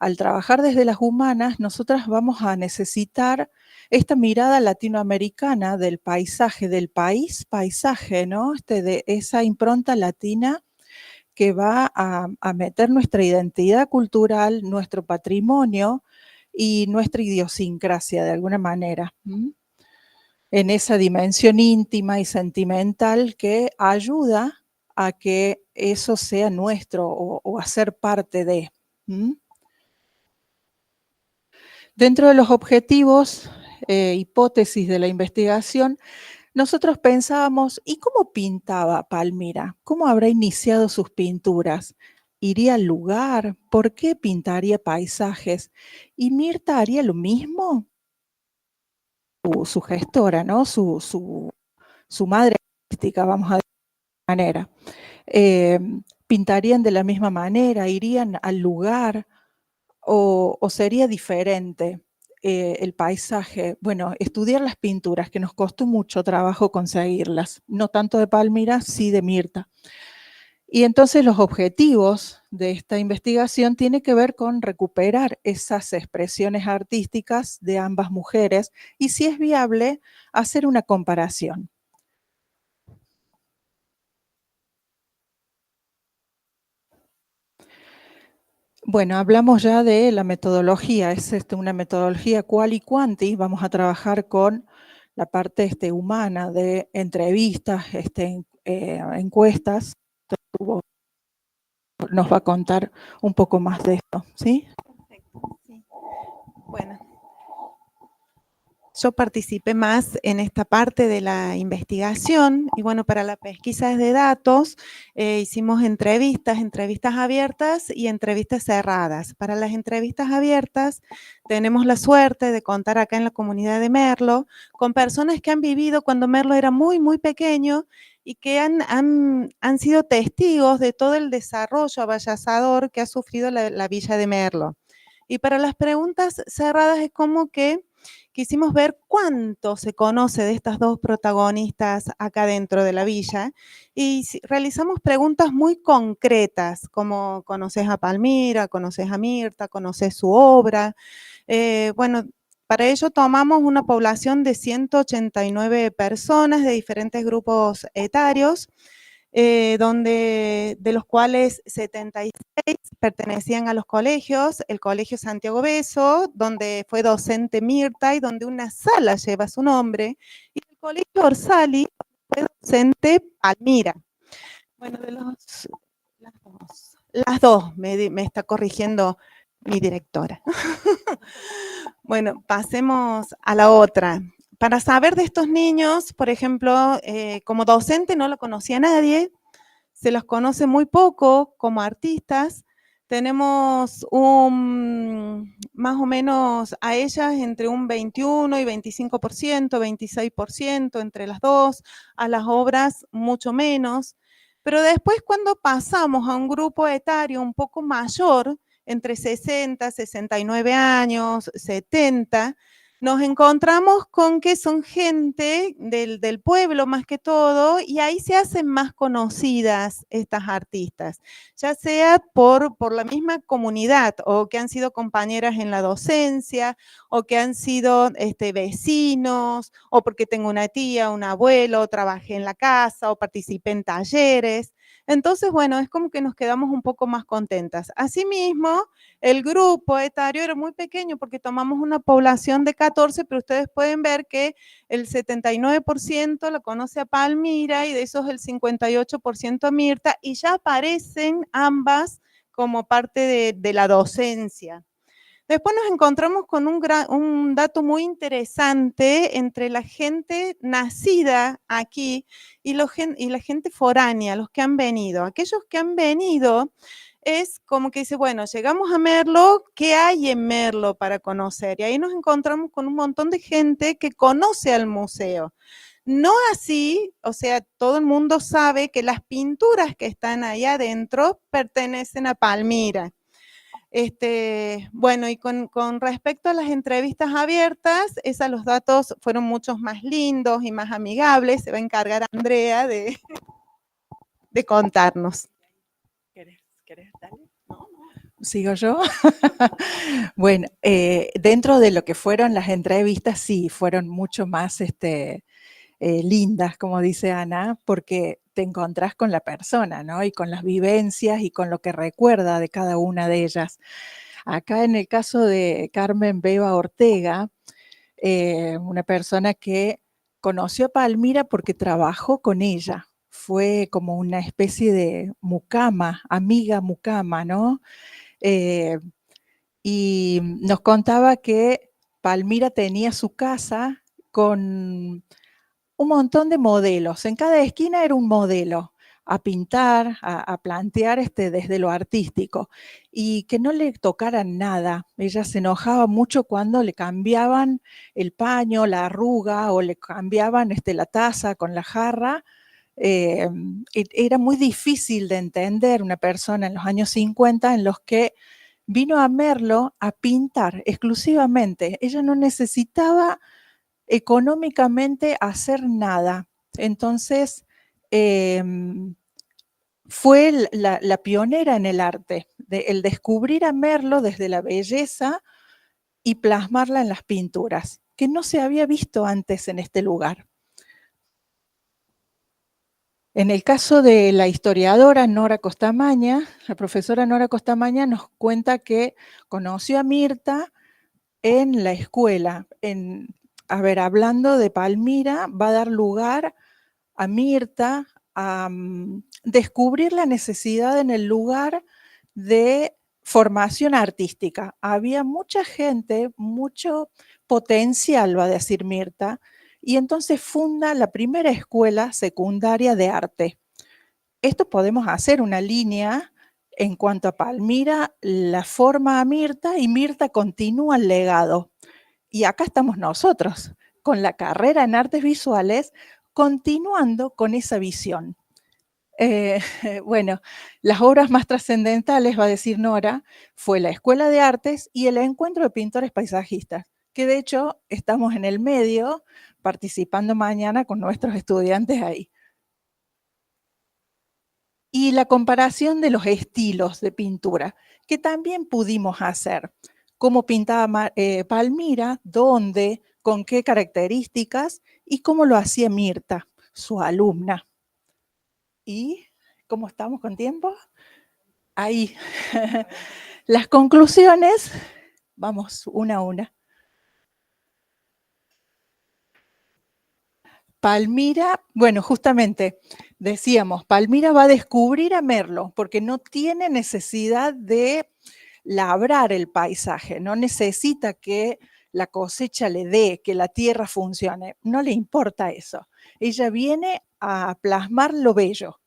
al trabajar desde las humanas, nosotras vamos a necesitar esta mirada latinoamericana del paisaje, del país, paisaje, ¿no? De esa impronta latina que va a meter nuestra identidad cultural, nuestro patrimonio y nuestra idiosincrasia de alguna manera, en esa dimensión íntima y sentimental que ayuda a que eso sea nuestro o a ser parte de. Dentro de los objetivos, hipótesis de la investigación, nosotros pensábamos, ¿y cómo pintaba Palmira? ¿Cómo habrá iniciado sus pinturas? ¿Iría al lugar? ¿Por qué pintaría paisajes? ¿Y Mirta haría lo mismo? Su gestora, ¿no? Su madre artística, vamos a decir de manera. ¿Pintarían de la misma manera? ¿Irían al lugar? ¿O sería diferente el paisaje? Bueno, estudiar las pinturas, que nos costó mucho trabajo conseguirlas, no tanto de Palmira, sí de Mirta. Y entonces los objetivos de esta investigación tienen que ver con recuperar esas expresiones artísticas de ambas mujeres y, si es viable, hacer una comparación. Bueno, hablamos ya de la metodología, es una metodología quali quanti. Vamos a trabajar con la parte humana de entrevistas, encuestas. Nos va a contar un poco más de esto, ¿sí? Perfecto, sí. Bueno, yo participé más en esta parte de la investigación y bueno, para la pesquisa de datos hicimos entrevistas abiertas y entrevistas cerradas. Para las entrevistas abiertas tenemos la suerte de contar acá en la comunidad de Merlo con personas que han vivido cuando Merlo era muy, muy pequeño y que han sido testigos de todo el desarrollo avallazador que ha sufrido la villa de Merlo. Y para las preguntas cerradas es como que quisimos ver cuánto se conoce de estas dos protagonistas acá dentro de la villa y realizamos preguntas muy concretas, como ¿conoces a Palmira? ¿Conoces a Mirta? ¿Conoces su obra? Bueno, para ello tomamos una población de 189 personas de diferentes grupos etarios, de los cuales 76 pertenecían a los colegios, el Colegio Santiago Beso, donde fue docente Mirta y donde una sala lleva su nombre, y el Colegio Orsali, fue docente Palmira. Bueno, las dos, me está corrigiendo mi directora. Bueno, pasemos a la otra. Para saber de estos niños, por ejemplo, como docente no lo conocía nadie, se los conoce muy poco como artistas. Tenemos más o menos a ellas entre un 21 y 25%, 26% entre las dos, a las obras mucho menos. Pero después cuando pasamos a un grupo etario un poco mayor, entre 60, 69 años, 70, nos encontramos con que son gente del pueblo más que todo y ahí se hacen más conocidas estas artistas, ya sea por la misma comunidad o que han sido compañeras en la docencia o que han sido vecinos o porque tengo una tía, un abuelo, trabajé en la casa o participé en talleres. Entonces, bueno, es como que nos quedamos un poco más contentas. Asimismo, el grupo etario era muy pequeño porque tomamos una población de 14, pero ustedes pueden ver que el 79% lo conoce a Palmira y de esos el 58% a Mirta, y ya aparecen ambas como parte de la docencia. Después nos encontramos con un dato muy interesante entre la gente nacida aquí y la gente foránea, los que han venido. Aquellos que han venido es como que dice, bueno, llegamos a Merlo, ¿qué hay en Merlo para conocer? Y ahí nos encontramos con un montón de gente que conoce al museo. No así, o sea, todo el mundo sabe que las pinturas que están ahí adentro pertenecen a Palmira. Bueno, y con respecto a las entrevistas abiertas, los datos fueron muchos más lindos y más amigables. Se va a encargar Andrea de contarnos. ¿Querés darle? No. ¿Sigo yo? Bueno, dentro de lo que fueron las entrevistas, sí, fueron mucho más lindas, como dice Ana, porque te encontrás con la persona, ¿no? Y con las vivencias y con lo que recuerda de cada una de ellas. Acá en el caso de Carmen Beba Ortega, una persona que conoció a Palmira porque trabajó con ella. Fue como una especie de mucama, amiga mucama, ¿no? Y nos contaba que Palmira tenía su casa con un montón de modelos. En cada esquina era un modelo a pintar, a plantear desde lo artístico, y que no le tocaran nada. Ella se enojaba mucho cuando le cambiaban el paño, la arruga, o le cambiaban la taza con la jarra. Era muy difícil de entender una persona en los años 50 en los que vino a Merlo a pintar exclusivamente. Ella no necesitaba económicamente hacer nada. Entonces, fue la pionera en el arte, el descubrir a Merlo desde la belleza y plasmarla en las pinturas, que no se había visto antes en este lugar. En el caso de la historiadora Nora Costamaña, la profesora Nora Costamaña nos cuenta que conoció a Mirta en la escuela. Hablando de Palmira, va a dar lugar a Mirta a descubrir la necesidad en el lugar de formación artística. Había mucha gente, mucho potencial, va a decir Mirta, y entonces funda la primera escuela secundaria de arte. Esto podemos hacer una línea en cuanto a Palmira, la forma a Mirta y Mirta continúa el legado. Y acá estamos nosotros, con la carrera en artes visuales, continuando con esa visión. Bueno, las obras más trascendentales, va a decir Nora, fue la Escuela de Artes y el Encuentro de Pintores Paisajistas, que de hecho estamos en el medio participando mañana con nuestros estudiantes ahí. Y la comparación de los estilos de pintura, que también pudimos hacer. Cómo pintaba Palmira, dónde, con qué características y cómo lo hacía Mirta, su alumna. ¿Y cómo estamos con tiempo? Ahí. Las conclusiones, vamos una a una. Palmira, bueno, justamente decíamos, Palmira va a descubrir a Merlo porque no tiene necesidad de labrar el paisaje, no necesita que la cosecha le dé, que la tierra funcione, no le importa eso. Ella viene a plasmar lo bello.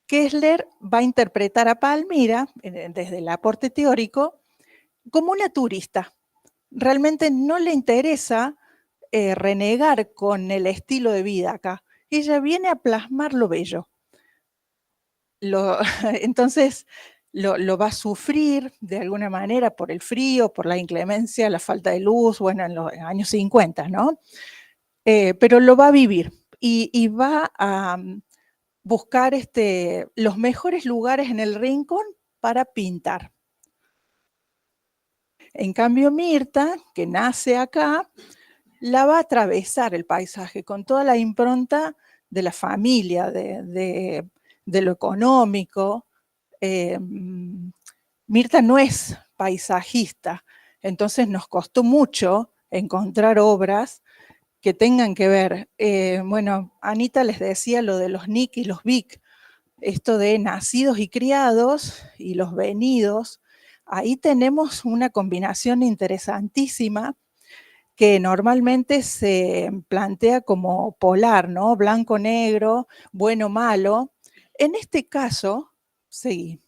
Kessler va a interpretar a Palmira, desde el aporte teórico, como una turista. Realmente no le interesa renegar con el estilo de vida acá. Ella viene a plasmar lo bello. Entonces lo va a sufrir de alguna manera por el frío, por la inclemencia, la falta de luz, bueno, en los años 50, ¿no? Pero lo va a vivir y va a buscar los mejores lugares en el rincón para pintar. En cambio, Mirta, que nace acá, la va a atravesar el paisaje con toda la impronta de la familia, de lo económico. Mirta no es paisajista, entonces nos costó mucho encontrar obras que tengan que ver. Bueno, Anita les decía lo de los NIC y los BIC, esto de nacidos y criados y los venidos. Ahí tenemos una combinación interesantísima que normalmente se plantea como polar, ¿no? Blanco-negro, bueno-malo. En este caso, sí,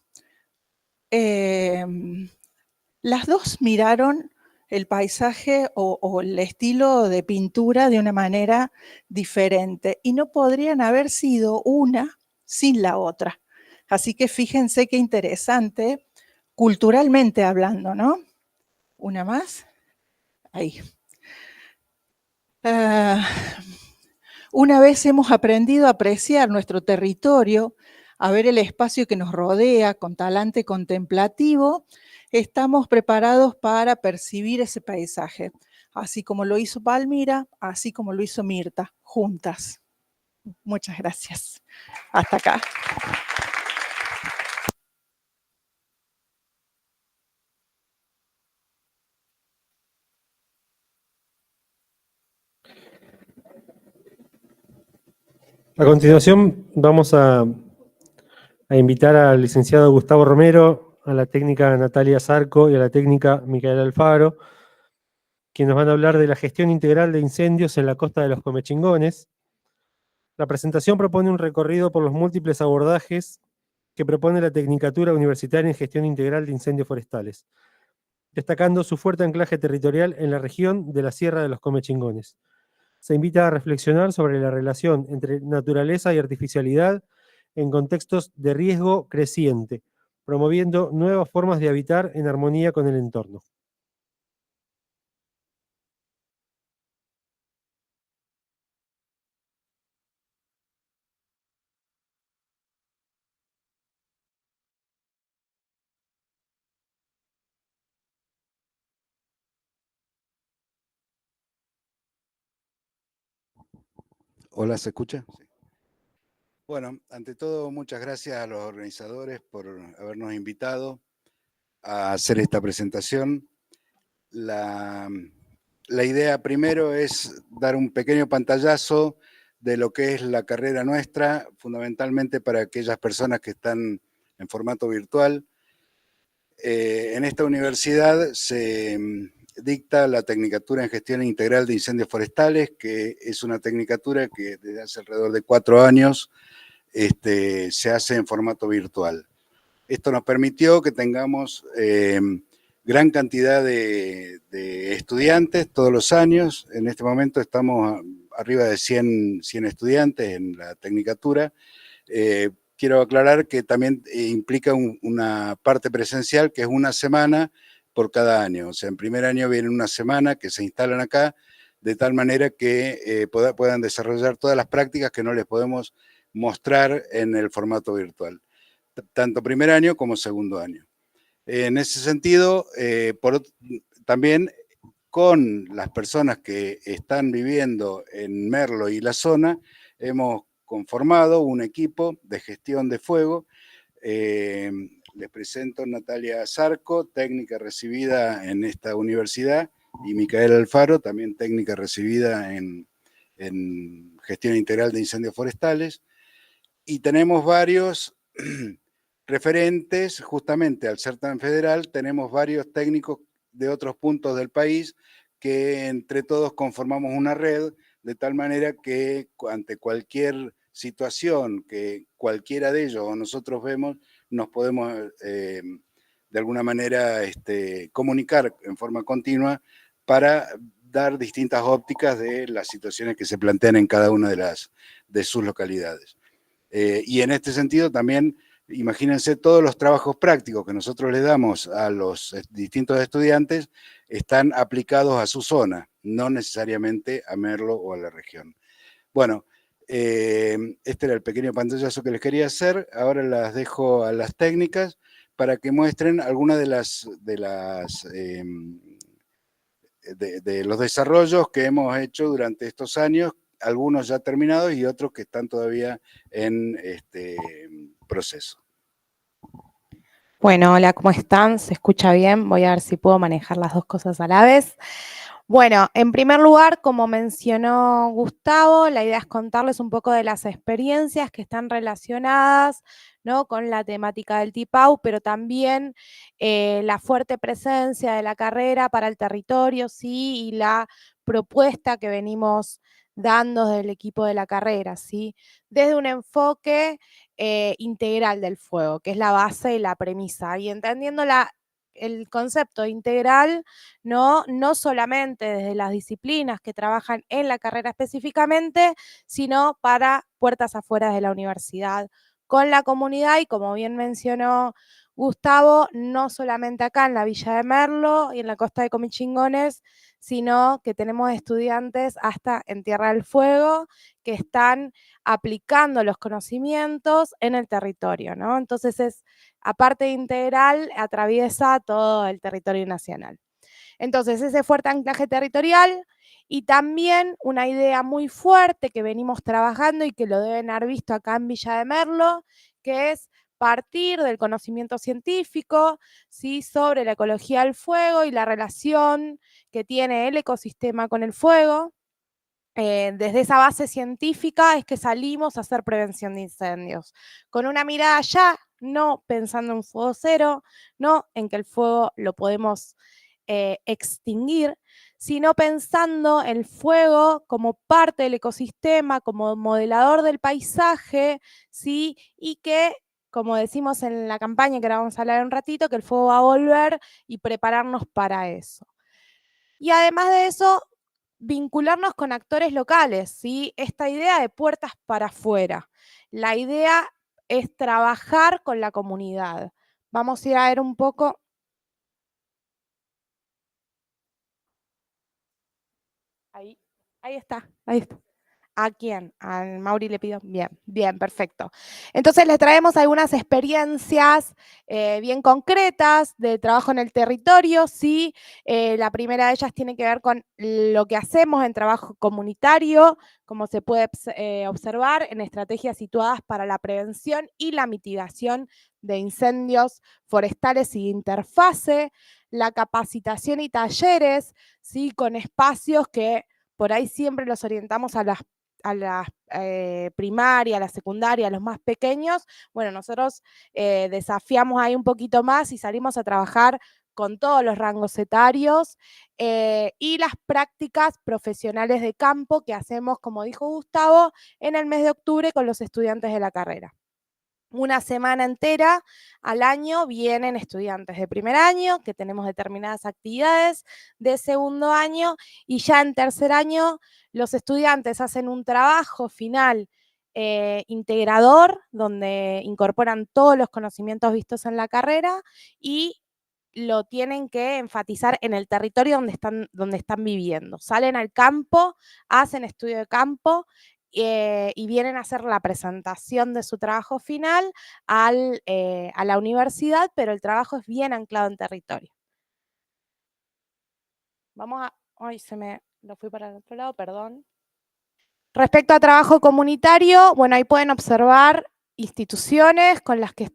las dos miraron el paisaje o el estilo de pintura de una manera diferente y no podrían haber sido una sin la otra. Así que fíjense qué interesante, culturalmente hablando, ¿no? Una más. Ahí. Una vez hemos aprendido a apreciar nuestro territorio, a ver el espacio que nos rodea con talante contemplativo, estamos preparados para percibir ese paisaje, así como lo hizo Palmira, así como lo hizo Mirta, juntas. Muchas gracias. Hasta acá. A continuación vamos a invitar al licenciado Gustavo Romero, a la técnica Natalia Zarco y a la técnica Micaela Alfaro, quienes nos van a hablar de la gestión integral de incendios en la costa de los Comechingones. La presentación propone un recorrido por los múltiples abordajes que propone la Tecnicatura Universitaria en Gestión Integral de Incendios Forestales, destacando su fuerte anclaje territorial en la región de la Sierra de los Comechingones. Se invita a reflexionar sobre la relación entre naturaleza y artificialidad en contextos de riesgo creciente, promoviendo nuevas formas de habitar en armonía con el entorno. Hola, ¿se escucha? Sí. Bueno, ante todo, muchas gracias a los organizadores por habernos invitado a hacer esta presentación. La idea primero es dar un pequeño pantallazo de lo que es la carrera nuestra, fundamentalmente para aquellas personas que están en formato virtual. En esta universidad se dicta la Tecnicatura en Gestión Integral de Incendios Forestales, que es una tecnicatura que desde hace alrededor de 4 años se hace en formato virtual. Esto nos permitió que tengamos gran cantidad de estudiantes todos los años. En este momento estamos arriba de 100 estudiantes en la tecnicatura. Quiero aclarar que también implica una parte presencial que es una semana por cada año. O sea, en primer año vienen una semana que se instalan acá, de tal manera que puedan desarrollar todas las prácticas que no les podemos mostrar en el formato virtual, tanto primer año como segundo año. En ese sentido, también con las personas que están viviendo en Merlo y la zona, hemos conformado un equipo de gestión de fuego. Les presento Natalia Zarco, técnica recibida en esta universidad, y Micaela Alfaro, también técnica recibida en gestión integral de incendios forestales. Y tenemos varios referentes, justamente al certamen federal, tenemos varios técnicos de otros puntos del país que entre todos conformamos una red, de tal manera que ante cualquier situación que cualquiera de ellos o nosotros vemos, nos podemos de alguna manera comunicar en forma continua para dar distintas ópticas de las situaciones que se plantean en cada una de sus localidades. Y en este sentido también, imagínense, todos los trabajos prácticos que nosotros le damos a los distintos estudiantes están aplicados a su zona, no necesariamente a Merlo o a la región. Bueno, este era el pequeño pantallazo que les quería hacer. Ahora las dejo a las técnicas para que muestren algunas de los desarrollos que hemos hecho durante estos años, algunos ya terminados y otros que están todavía en proceso. Bueno, hola, ¿cómo están? ¿Se escucha bien? Voy a ver si puedo manejar las dos cosas a la vez. Bueno, en primer lugar, como mencionó Gustavo, la idea es contarles un poco de las experiencias que están relacionadas, ¿no?, con la temática del TIPAU, pero también la fuerte presencia de la carrera para el territorio, sí, y la propuesta que venimos dando desde el equipo de la carrera, ¿sí? Desde un enfoque integral del fuego, que es la base y la premisa, y entendiendo el concepto integral, no solamente desde las disciplinas que trabajan en la carrera específicamente, sino para puertas afuera de la universidad, con la comunidad y, como bien mencionó Gustavo, no solamente acá en la Villa de Merlo y en la costa de Comichingones, sino que tenemos estudiantes hasta en Tierra del Fuego que están aplicando los conocimientos en el territorio, ¿no? Entonces aparte de integral, atraviesa todo el territorio nacional. Entonces, ese fuerte anclaje territorial y también una idea muy fuerte que venimos trabajando y que lo deben haber visto acá en Villa de Merlo, que es partir del conocimiento científico, ¿sí?, sobre la ecología del fuego y la relación que tiene el ecosistema con el fuego. Desde esa base científica es que salimos a hacer prevención de incendios, con una mirada ya no pensando en fuego cero, no en que el fuego lo podemos extinguir, sino pensando el fuego como parte del ecosistema, como modelador del paisaje, ¿sí? Y que, como decimos en la campaña, que ahora vamos a hablar en un ratito, que el fuego va a volver y prepararnos para eso. Y además de eso, vincularnos con actores locales, ¿sí? Esta idea de puertas para afuera. La idea es trabajar con la comunidad. Vamos a ir a ver un poco. Ahí está, ahí está. ¿A quién? ¿Al Mauri le pido? Bien, bien, perfecto. Entonces les traemos algunas experiencias bien concretas de trabajo en el territorio, ¿sí? La primera de ellas tiene que ver con lo que hacemos en trabajo comunitario, como se puede observar en estrategias situadas para la prevención y la mitigación de incendios forestales y interfase, la capacitación y talleres, ¿sí? Con espacios que por ahí siempre los orientamos a las primaria, a la secundaria, a los más pequeños. Bueno, nosotros desafiamos ahí un poquito más y salimos a trabajar con todos los rangos etarios y las prácticas profesionales de campo que hacemos, como dijo Gustavo, en el mes de octubre con los estudiantes de la carrera. Una semana entera al año vienen estudiantes de primer año, que tenemos determinadas actividades, de segundo año, y ya en tercer año los estudiantes hacen un trabajo final integrador, donde incorporan todos los conocimientos vistos en la carrera y lo tienen que enfatizar en el territorio donde están viviendo. Salen al campo, hacen estudio de campo, y vienen a hacer la presentación de su trabajo final a la universidad, pero el trabajo es bien anclado en territorio. Vamos a... Ay, lo fui para el otro lado, perdón. Respecto a trabajo comunitario, bueno, ahí pueden observar instituciones con las que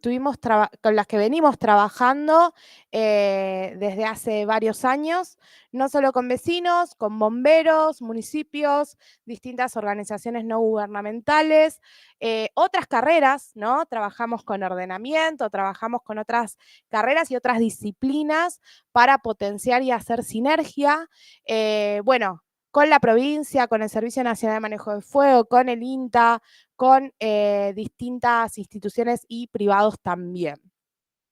venimos trabajando desde hace varios años, no solo con vecinos, con bomberos, municipios, distintas organizaciones no gubernamentales, otras carreras, ¿no? Trabajamos con ordenamiento, trabajamos con otras carreras y otras disciplinas para potenciar y hacer sinergia. Bueno, con la provincia, con el Servicio Nacional de Manejo de Fuego, con el INTA, con distintas instituciones y privados también.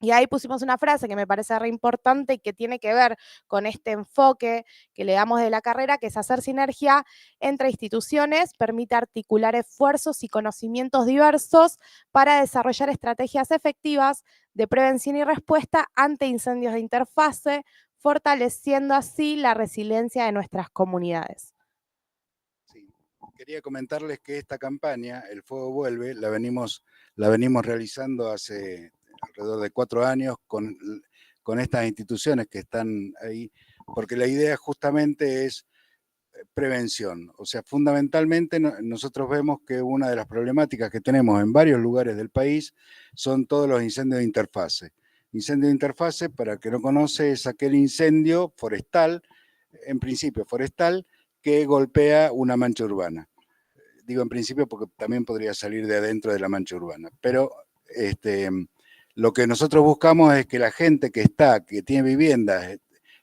Y ahí pusimos una frase que me parece re importante y que tiene que ver con este enfoque que le damos de la carrera, que es hacer sinergia entre instituciones, permite articular esfuerzos y conocimientos diversos para desarrollar estrategias efectivas de prevención y respuesta ante incendios de interfase, fortaleciendo así la resiliencia de nuestras comunidades. Sí. Quería comentarles que esta campaña, El Fuego Vuelve, la venimos realizando hace alrededor de 4 años con estas instituciones que están ahí, porque la idea justamente es prevención. O sea, fundamentalmente nosotros vemos que una de las problemáticas que tenemos en varios lugares del país son todos los incendios de interfase. Incendio de interfase, para el que no conoce, es aquel incendio forestal, en principio forestal, que golpea una mancha urbana. Digo en principio porque también podría salir de adentro de la mancha urbana. Pero lo que nosotros buscamos es que la gente que tiene viviendas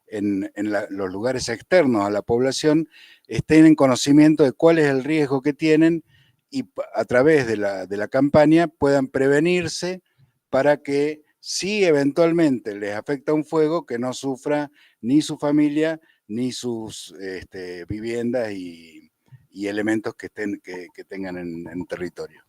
en los lugares externos a la población, estén en conocimiento de cuál es el riesgo que tienen y a través de la campaña puedan prevenirse para que si eventualmente les afecta un fuego, que no sufra ni su familia ni sus viviendas y elementos que tengan en territorio.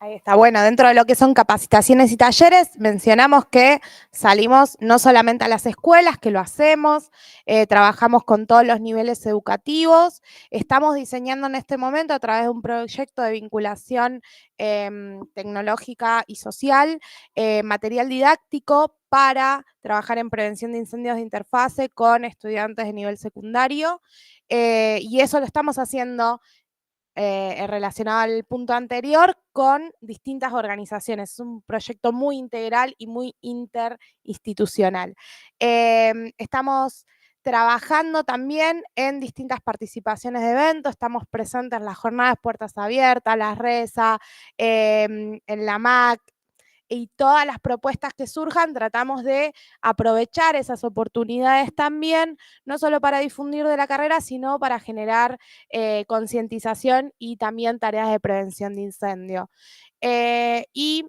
Ahí está. Bueno, dentro de lo que son capacitaciones y talleres, mencionamos que salimos no solamente a las escuelas, que lo hacemos, trabajamos con todos los niveles educativos, estamos diseñando en este momento a través de un proyecto de vinculación tecnológica y social, material didáctico para trabajar en prevención de incendios de interfase con estudiantes de nivel secundario, y eso lo estamos haciendo relacionado al punto anterior, con distintas organizaciones. Es un proyecto muy integral y muy interinstitucional. Estamos trabajando también en distintas participaciones de eventos, estamos presentes en las jornadas Puertas Abiertas, las RESA, en la MAC, y todas las propuestas que surjan, tratamos de aprovechar esas oportunidades también, no solo para difundir de la carrera, sino para generar concientización y también tareas de prevención de incendio. Y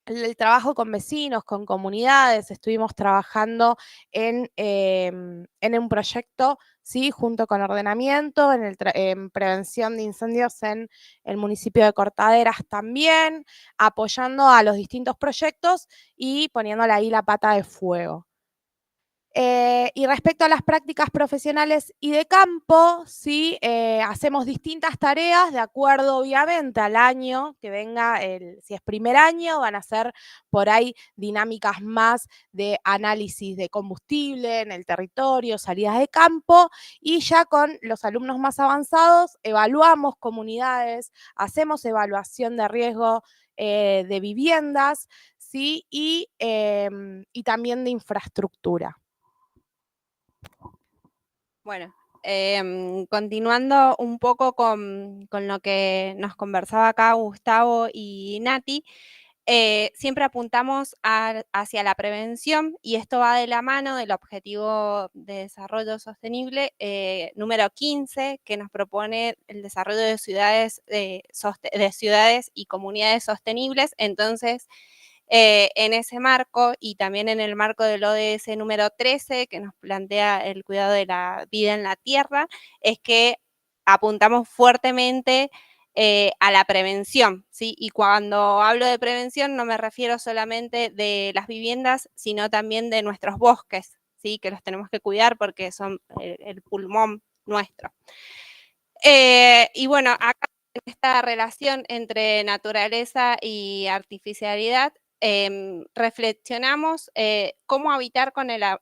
el trabajo con vecinos, con comunidades, estuvimos trabajando en un proyecto, ¿sí? Junto con ordenamiento, en prevención de incendios en el municipio de Cortaderas también, apoyando a los distintos proyectos y poniéndole ahí la pata de fuego. Y respecto a las prácticas profesionales y de campo, ¿sí? Hacemos distintas tareas de acuerdo obviamente al año que venga, si es primer año van a ser por ahí dinámicas más de análisis de combustible en el territorio, salidas de campo, y ya con los alumnos más avanzados evaluamos comunidades, hacemos evaluación de riesgo de viviendas, ¿sí? Y también de infraestructura. Bueno, continuando un poco con lo que nos conversaba acá Gustavo y Nati, siempre apuntamos hacia la prevención, y esto va de la mano del Objetivo de Desarrollo Sostenible número 15, que nos propone el desarrollo de ciudades y comunidades sostenibles. Entonces, en ese marco, y también en el marco del ODS número 13, que nos plantea el cuidado de la vida en la tierra, es que apuntamos fuertemente a la prevención, ¿sí? Y cuando hablo de prevención no me refiero solamente de las viviendas, sino también de nuestros bosques, ¿sí? Que los tenemos que cuidar porque son el pulmón nuestro. Y bueno, acá en esta relación entre naturaleza y artificialidad, reflexionamos cómo habitar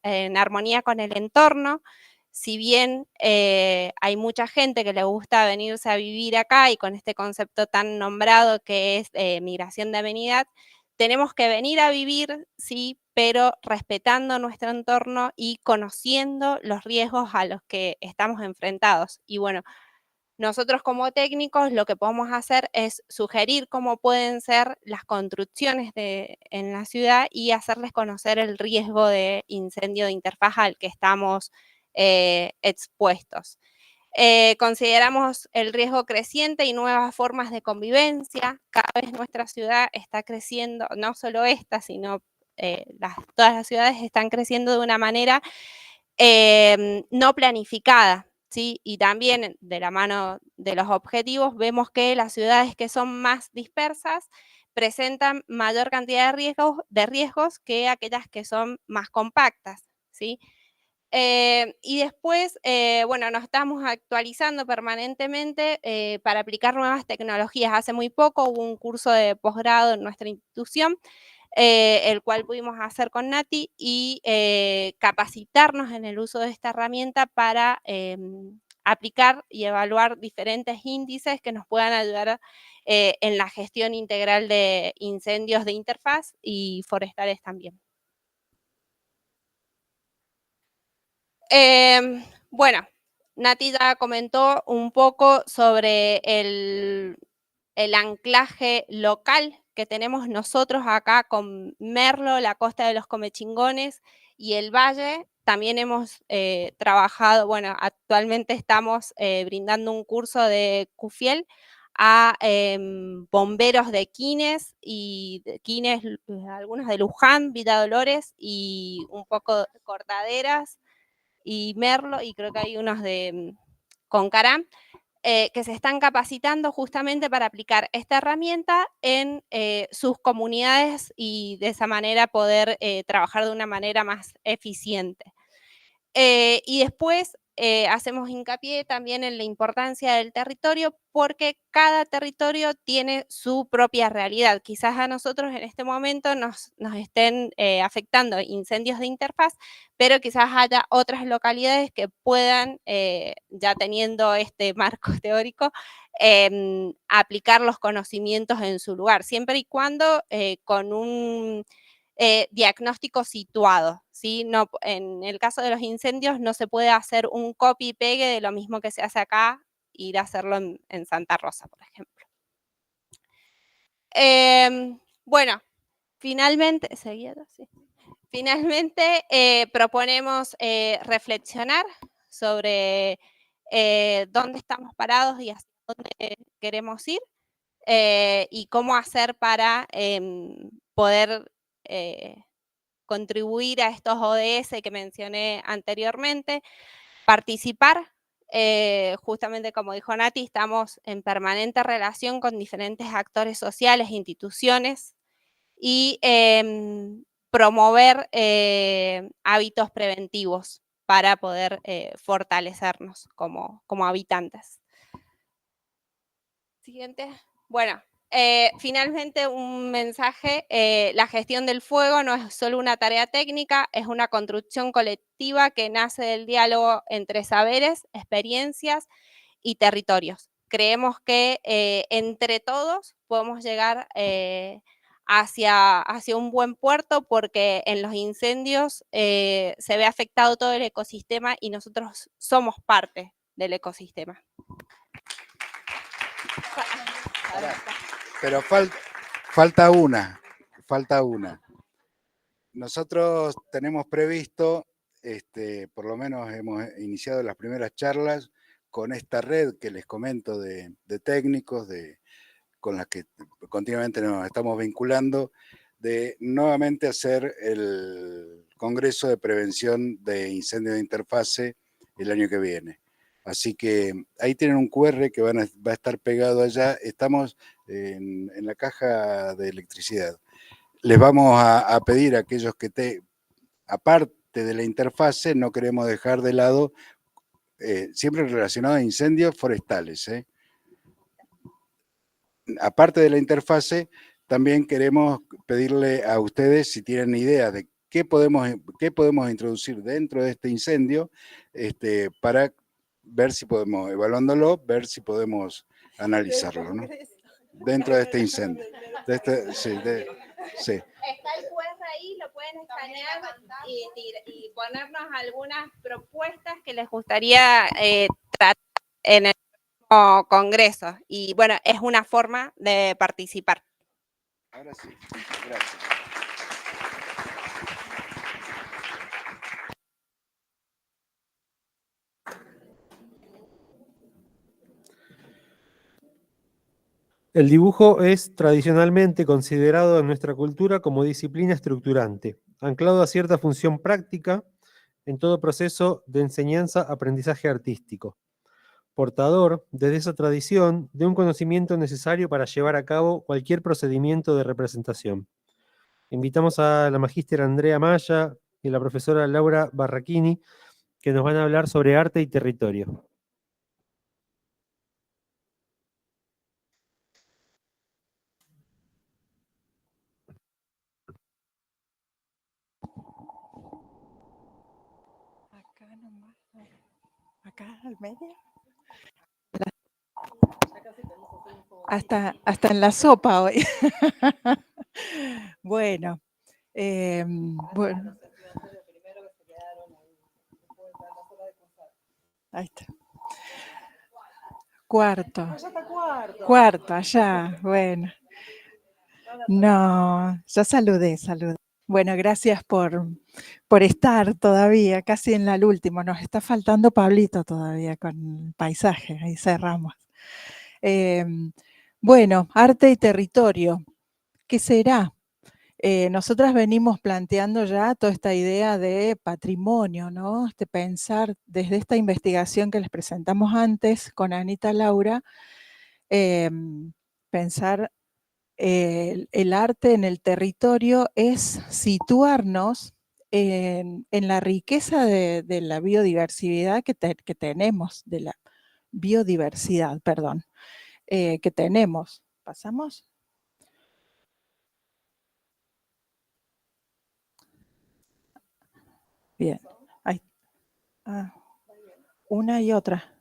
en armonía con el entorno. Si bien hay mucha gente que le gusta venirse a vivir acá, y con este concepto tan nombrado que es migración de amenidad, tenemos que venir a vivir, sí, pero respetando nuestro entorno y conociendo los riesgos a los que estamos enfrentados. Y bueno, nosotros como técnicos lo que podemos hacer es sugerir cómo pueden ser las construcciones en la ciudad y hacerles conocer el riesgo de incendio de interfaz al que estamos expuestos. Consideramos el riesgo creciente y nuevas formas de convivencia. Cada vez nuestra ciudad está creciendo, no solo esta, sino todas las ciudades están creciendo de una manera no planificada, ¿sí? Y también de la mano de los objetivos vemos que las ciudades que son más dispersas presentan mayor cantidad de riesgos que aquellas que son más compactas, ¿sí? Y después, bueno, nos estamos actualizando permanentemente para aplicar nuevas tecnologías. Hace muy poco hubo un curso de posgrado en nuestra institución, el cual pudimos hacer con Nati, y capacitarnos en el uso de esta herramienta para aplicar y evaluar diferentes índices que nos puedan ayudar en la gestión integral de incendios de interfaz y forestales también. Bueno, Nati ya comentó un poco sobre el anclaje local que tenemos nosotros acá con Merlo, la costa de los Comechingones y el valle. También hemos trabajado, bueno, actualmente estamos brindando un curso de Cufiel a bomberos de Quines, algunos de Luján, Villa Dolores y un poco de Cortaderas y Merlo, y creo que hay unos de Concarán. que se están capacitando justamente para aplicar esta herramienta en sus comunidades y de esa manera poder trabajar de una manera más eficiente. Y después hacemos hincapié también en la importancia del territorio porque cada territorio tiene su propia realidad. Quizás a nosotros en este momento nos estén afectando incendios de interfaz, pero quizás haya otras localidades que puedan, ya teniendo este marco teórico, aplicar los conocimientos en su lugar, siempre y cuando con un diagnóstico situado, ¿sí? No, en el caso de los incendios no se puede hacer un copy y pegue de lo mismo que se hace acá, ir a hacerlo en Santa Rosa, por ejemplo. Bueno, finalmente, proponemos reflexionar sobre dónde estamos parados y hacia dónde queremos ir y cómo hacer para poder contribuir a estos ODS que mencioné anteriormente, participar, justamente como dijo Nati, estamos en permanente relación con diferentes actores sociales, instituciones, y promover hábitos preventivos para poder fortalecernos como habitantes. Siguiente. Bueno. Finalmente, un mensaje, la gestión del fuego no es solo una tarea técnica, es una construcción colectiva que nace del diálogo entre saberes, experiencias y territorios. Creemos que entre todos podemos llegar hacia un buen puerto porque en los incendios se ve afectado todo el ecosistema y nosotros somos parte del ecosistema. Pero falta una. Nosotros tenemos previsto, por lo menos hemos iniciado las primeras charlas con esta red que les comento de técnicos, con las que continuamente nos estamos vinculando, de nuevamente hacer el Congreso de Prevención de Incendios de Interfase el año que viene. Así que ahí tienen un QR que va a estar pegado allá. Estamos en la caja de electricidad. Les vamos a pedir a aquellos que aparte de la interfase, no queremos dejar de lado, siempre relacionado a incendios forestales. Aparte de la interfase, también queremos pedirle a ustedes si tienen idea de qué podemos introducir dentro de este incendio para ver si podemos, evaluándolo, ver si podemos analizarlo, ¿no? Dentro de este incendio. Sí. Está el QR ahí, lo pueden escanear y ponernos algunas propuestas que les gustaría tratar en el Congreso. Y bueno, es una forma de participar. Ahora sí, gracias. El dibujo es tradicionalmente considerado en nuestra cultura como disciplina estructurante, anclado a cierta función práctica en todo proceso de enseñanza-aprendizaje artístico, portador, desde esa tradición, de un conocimiento necesario para llevar a cabo cualquier procedimiento de representación. Invitamos a la magíster Andrea Maya y a la profesora Laura Barrachini, que nos van a hablar sobre arte y territorio. Acá al medio. Hasta en la sopa hoy. Bueno, bueno. Ahí está. Cuarto, allá, bueno. No, ya saludé. Bueno, gracias por estar todavía, casi en el último. Nos está faltando Pablito todavía con el paisaje, ahí cerramos. Bueno, arte y territorio. ¿Qué será? Nosotras venimos planteando ya toda esta idea de patrimonio, ¿no? Pensar desde esta investigación que les presentamos antes con Anita Laura, pensar el arte en el territorio es situarnos en la riqueza de la biodiversidad que tenemos, de la biodiversidad, perdón, que tenemos. ¿Pasamos? Bien. Ahí. Una y otra.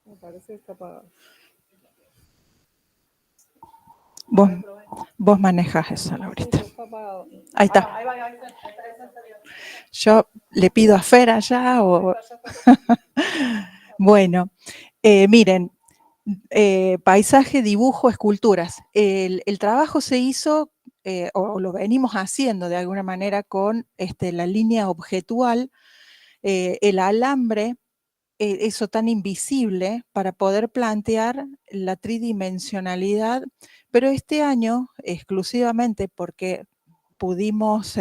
Me parece que está apagado. Vos manejás eso, Laurita. Ahí está. Yo le pido a Fer allá o... Bueno, miren, paisaje, dibujo, esculturas. El trabajo se hizo, o lo venimos haciendo de alguna manera con la línea objetual, el alambre, eso tan invisible para poder plantear la tridimensionalidad, pero este año exclusivamente porque pudimos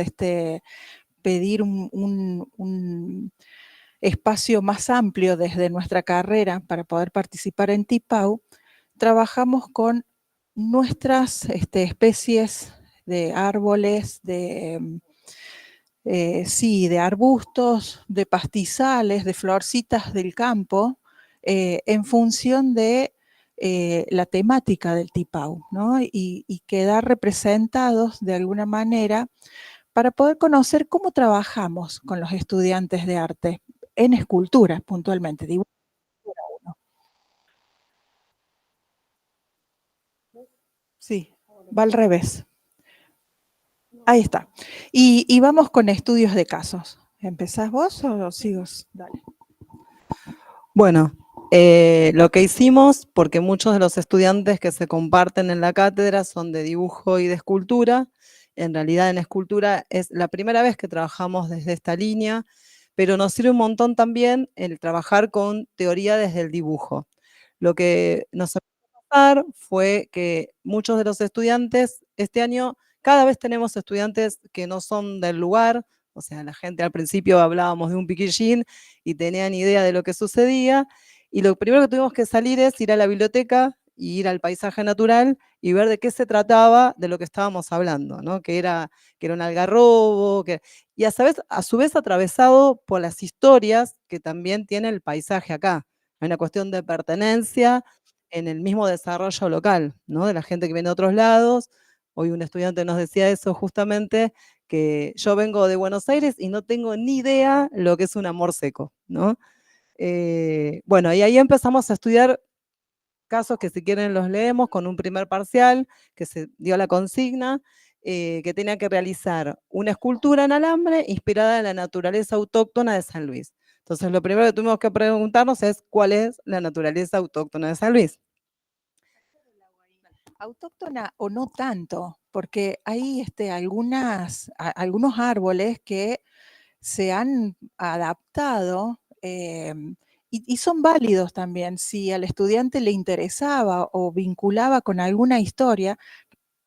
pedir un espacio más amplio desde nuestra carrera para poder participar en TIPAU, trabajamos con nuestras especies de árboles, de arbustos, de pastizales, de florcitas del campo, en función de la temática del TIPAU, ¿no? Y quedar representados de alguna manera para poder conocer cómo trabajamos con los estudiantes de arte en escultura, puntualmente. Dibujo. Sí, va al revés. Ahí está. Y vamos con estudios de casos. ¿Empezás vos o sigo? Dale. Bueno, lo que hicimos, porque muchos de los estudiantes que se comparten en la cátedra son de dibujo y de escultura, en realidad en escultura es la primera vez que trabajamos desde esta línea, pero nos sirve un montón también el trabajar con teoría desde el dibujo. Lo que nos empezó a pasar fue que muchos de los estudiantes, este año cada vez tenemos estudiantes que no son del lugar, o sea, la gente al principio hablábamos de un piquillín y tenían idea de lo que sucedía, y lo primero que tuvimos que salir es ir a la biblioteca y ir al paisaje natural y ver de qué se trataba de lo que estábamos hablando, ¿no? Que era un algarrobo, y a su vez atravesado por las historias que también tiene el paisaje acá. Hay una cuestión de pertenencia en el mismo desarrollo local, ¿no? De la gente que viene de otros lados. Hoy un estudiante nos decía eso justamente, que yo vengo de Buenos Aires y no tengo ni idea lo que es un amor seco, ¿no? Bueno, y ahí empezamos a estudiar casos que si quieren los leemos con un primer parcial que se dio la consigna, que tenía que realizar una escultura en alambre inspirada en la naturaleza autóctona de San Luis. Entonces, lo primero que tuvimos que preguntarnos es ¿cuál es la naturaleza autóctona de San Luis? Autóctona o no tanto, porque hay algunos árboles que se han adaptado y son válidos también. Si al estudiante le interesaba o vinculaba con alguna historia,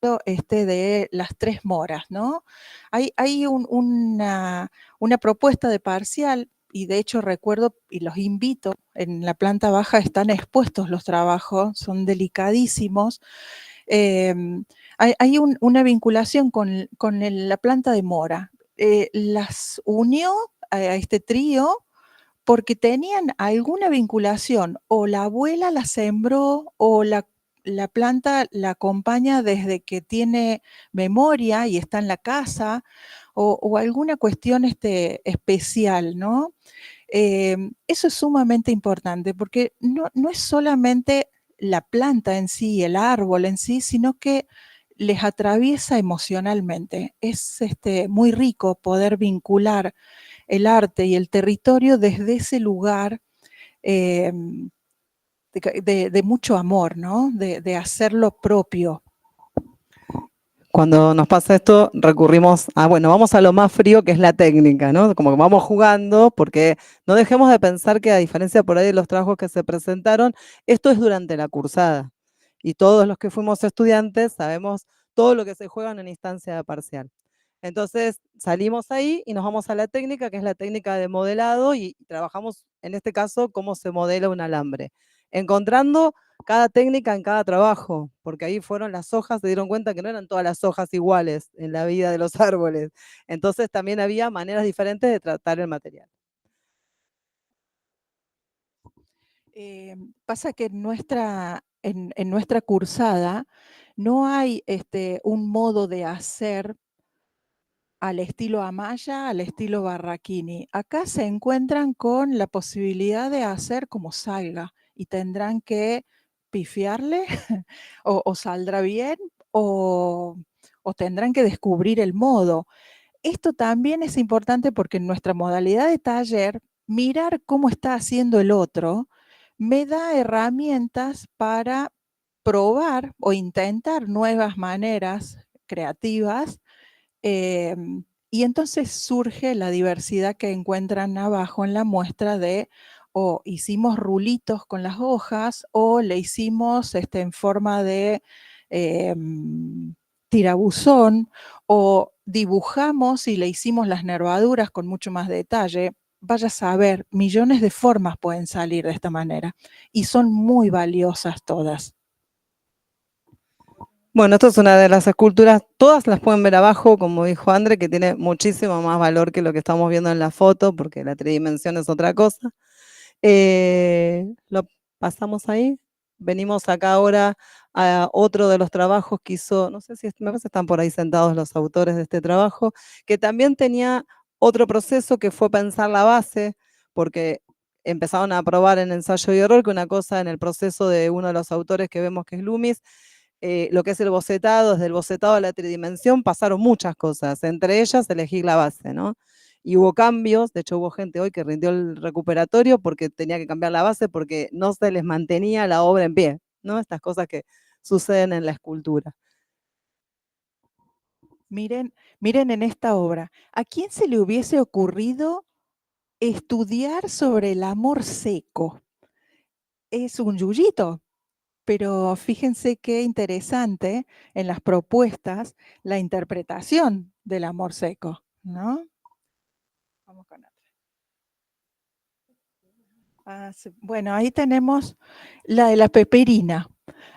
de las tres moras, ¿no? Hay una propuesta de parcial, y de hecho recuerdo y los invito, en la planta baja están expuestos los trabajos, son delicadísimos. Hay una vinculación con la planta de mora. Las unió a este trío porque tenían alguna vinculación, o la abuela la sembró o la planta la acompaña desde que tiene memoria y está en la casa, o alguna cuestión especial, ¿no? Eso es sumamente importante porque no es solamente la planta en sí, el árbol en sí, sino que les atraviesa emocionalmente. Es muy rico poder vincular el arte y el territorio desde ese lugar de mucho amor, ¿no? De hacerlo propio. cuando nos pasa esto, recurrimos a, bueno, vamos a lo más frío que es la técnica, ¿no? Como que vamos jugando, porque no dejemos de pensar que a diferencia por ahí de los trabajos que se presentaron, esto es durante la cursada. Y todos los que fuimos estudiantes sabemos todo lo que se juega en una instancia de parcial. Entonces salimos ahí y nos vamos a la técnica, que es la técnica de modelado, y trabajamos, en este caso, cómo se modela un alambre. Encontrando cada técnica en cada trabajo, porque ahí fueron las hojas, se dieron cuenta que no eran todas las hojas iguales en la vida de los árboles. Entonces también había maneras diferentes de tratar el material. Pasa que en nuestra cursada no hay un modo de hacer al estilo Amaya, al estilo Barraquini. Acá se encuentran con la posibilidad de hacer como salga y tendrán que pifiarle o saldrá bien o tendrán que descubrir el modo. Esto también es importante porque en nuestra modalidad de taller, mirar cómo está haciendo el otro me da herramientas para probar o intentar nuevas maneras creativas, y entonces surge la diversidad que encuentran abajo en la muestra de o hicimos rulitos con las hojas o le hicimos en forma de tirabuzón o dibujamos y le hicimos las nervaduras con mucho más detalle. Vaya a saber, millones de formas pueden salir de esta manera y son muy valiosas todas. Bueno, esto es una de las esculturas, todas las pueden ver abajo, como dijo André, que tiene muchísimo más valor que lo que estamos viendo en la foto, porque la tridimensión es otra cosa. Lo pasamos ahí. Venimos acá ahora a otro de los trabajos que hizo, no sé si me parece que están por ahí sentados los autores de este trabajo, que también tenía otro proceso que fue pensar la base, porque empezaron a probar en ensayo y error, que una cosa en el proceso de uno de los autores que vemos que es Loomis, lo que es el bocetado, desde el bocetado a la tridimensión pasaron muchas cosas, entre ellas elegir la base, ¿no? Y hubo cambios, de hecho hubo gente hoy que rindió el recuperatorio porque tenía que cambiar la base porque no se les mantenía la obra en pie, ¿no? Estas cosas que suceden en la escultura. Miren en esta obra, ¿a quién se le hubiese ocurrido estudiar sobre el amor seco? Es un yuyito, pero fíjense qué interesante en las propuestas la interpretación del amor seco, ¿no? Vamos con otra. Bueno, ahí tenemos la de la peperina.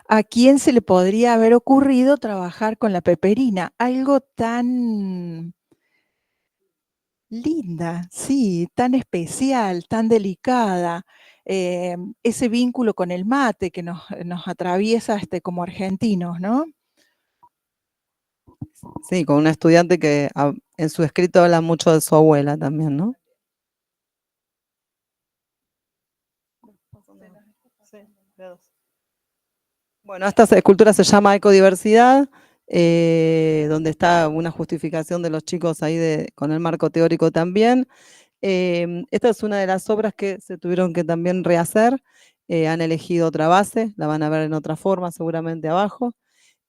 ¿A quién se le podría haber ocurrido trabajar con la peperina? Algo tan linda, sí, tan especial, tan delicada. Ese vínculo con el mate que nos atraviesa como argentinos, ¿no? Sí, con una estudiante que en su escrito habla mucho de su abuela también, ¿no? Bueno, esta escultura se llama Ecodiversidad, donde está una justificación de los chicos ahí con el marco teórico también. Esta es una de las obras que se tuvieron que también rehacer. Han elegido otra base, la van a ver en otra forma seguramente abajo.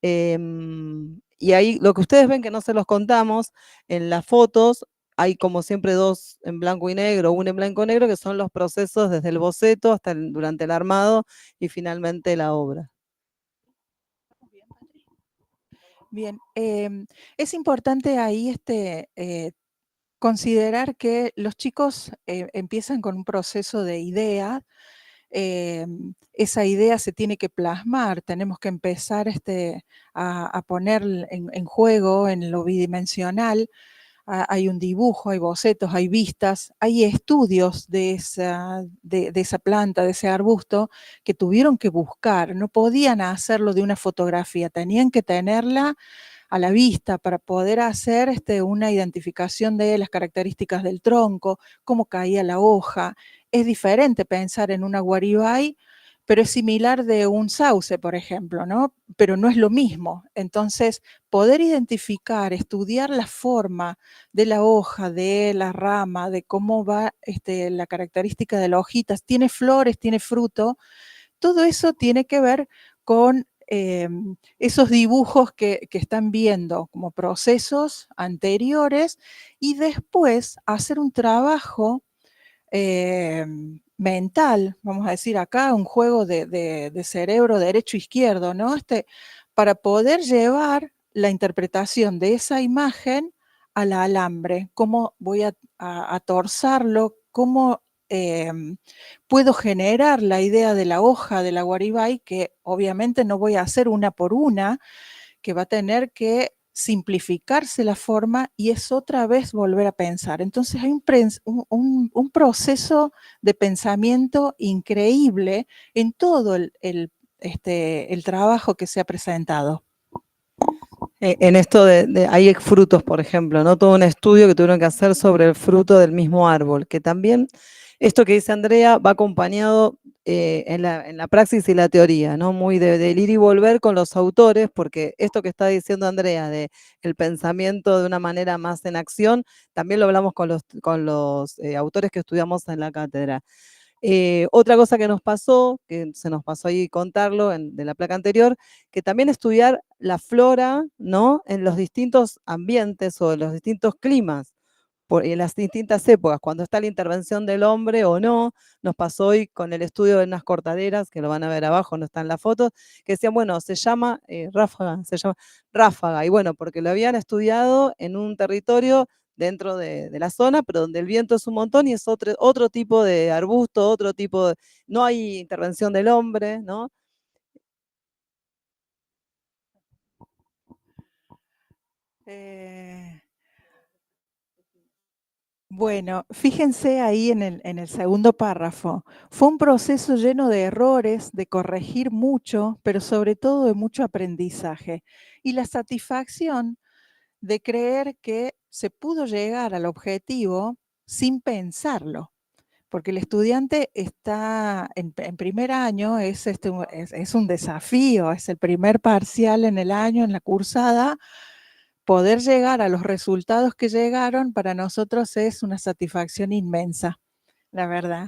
Y ahí lo que ustedes ven que no se los contamos, en las fotos hay como siempre dos en blanco y negro, uno en blanco y negro, que son los procesos desde el boceto hasta durante el armado y finalmente la obra. Bien, es importante ahí considerar que los chicos empiezan con un proceso de idea. Esa idea se tiene que plasmar, tenemos que empezar a poner en juego en lo bidimensional. Hay un dibujo, hay bocetos, hay vistas, hay estudios de esa planta, de ese arbusto, que tuvieron que buscar, no podían hacerlo de una fotografía, tenían que tenerla a la vista para poder hacer una identificación de las características del tronco, cómo caía la hoja. Es diferente pensar en una guaribay, pero es similar de un sauce, por ejemplo, ¿no? Pero no es lo mismo. Entonces, poder identificar, estudiar la forma de la hoja, de la rama, de cómo va la característica de las hojitas, tiene flores, tiene fruto, todo eso tiene que ver con esos dibujos que están viendo como procesos anteriores y después hacer un trabajo mental, vamos a decir acá, un juego de cerebro derecho-izquierdo, ¿no? Para poder llevar la interpretación de esa imagen al alambre, cómo voy a torzarlo, cómo puedo generar la idea de la hoja de la Guaribay, que obviamente no voy a hacer una por una, que va a tener que simplificarse la forma y es otra vez volver a pensar. Entonces hay un proceso de pensamiento increíble en todo el trabajo que se ha presentado. En esto hay frutos, por ejemplo, ¿no? Todo un estudio que tuvieron que hacer sobre el fruto del mismo árbol, que también esto que dice Andrea va acompañado en la praxis y la teoría, ¿no? Muy del ir y volver con los autores, porque esto que está diciendo Andrea, de el pensamiento de una manera más en acción, también lo hablamos con los autores que estudiamos en la cátedra. Otra cosa que nos pasó, que se nos pasó ahí contarlo de la placa anterior, que también estudiar la flora, ¿no? En los distintos ambientes o en los distintos climas, en las distintas épocas, cuando está la intervención del hombre o no. Nos pasó hoy con el estudio de unas cortaderas, que lo van a ver abajo, no está en la foto, que decían, bueno, se llama ráfaga, y bueno, porque lo habían estudiado en un territorio dentro de la zona, pero donde el viento es un montón y es otro tipo de arbusto, otro tipo de... No hay intervención del hombre, ¿no? Bueno, fíjense ahí en el segundo párrafo. Fue un proceso lleno de errores, de corregir mucho, pero sobre todo de mucho aprendizaje. Y la satisfacción de creer que se pudo llegar al objetivo sin pensarlo. Porque el estudiante está en primer año, es un desafío, es el primer parcial en el año, en la cursada. Poder llegar a los resultados que llegaron para nosotros es una satisfacción inmensa, la verdad.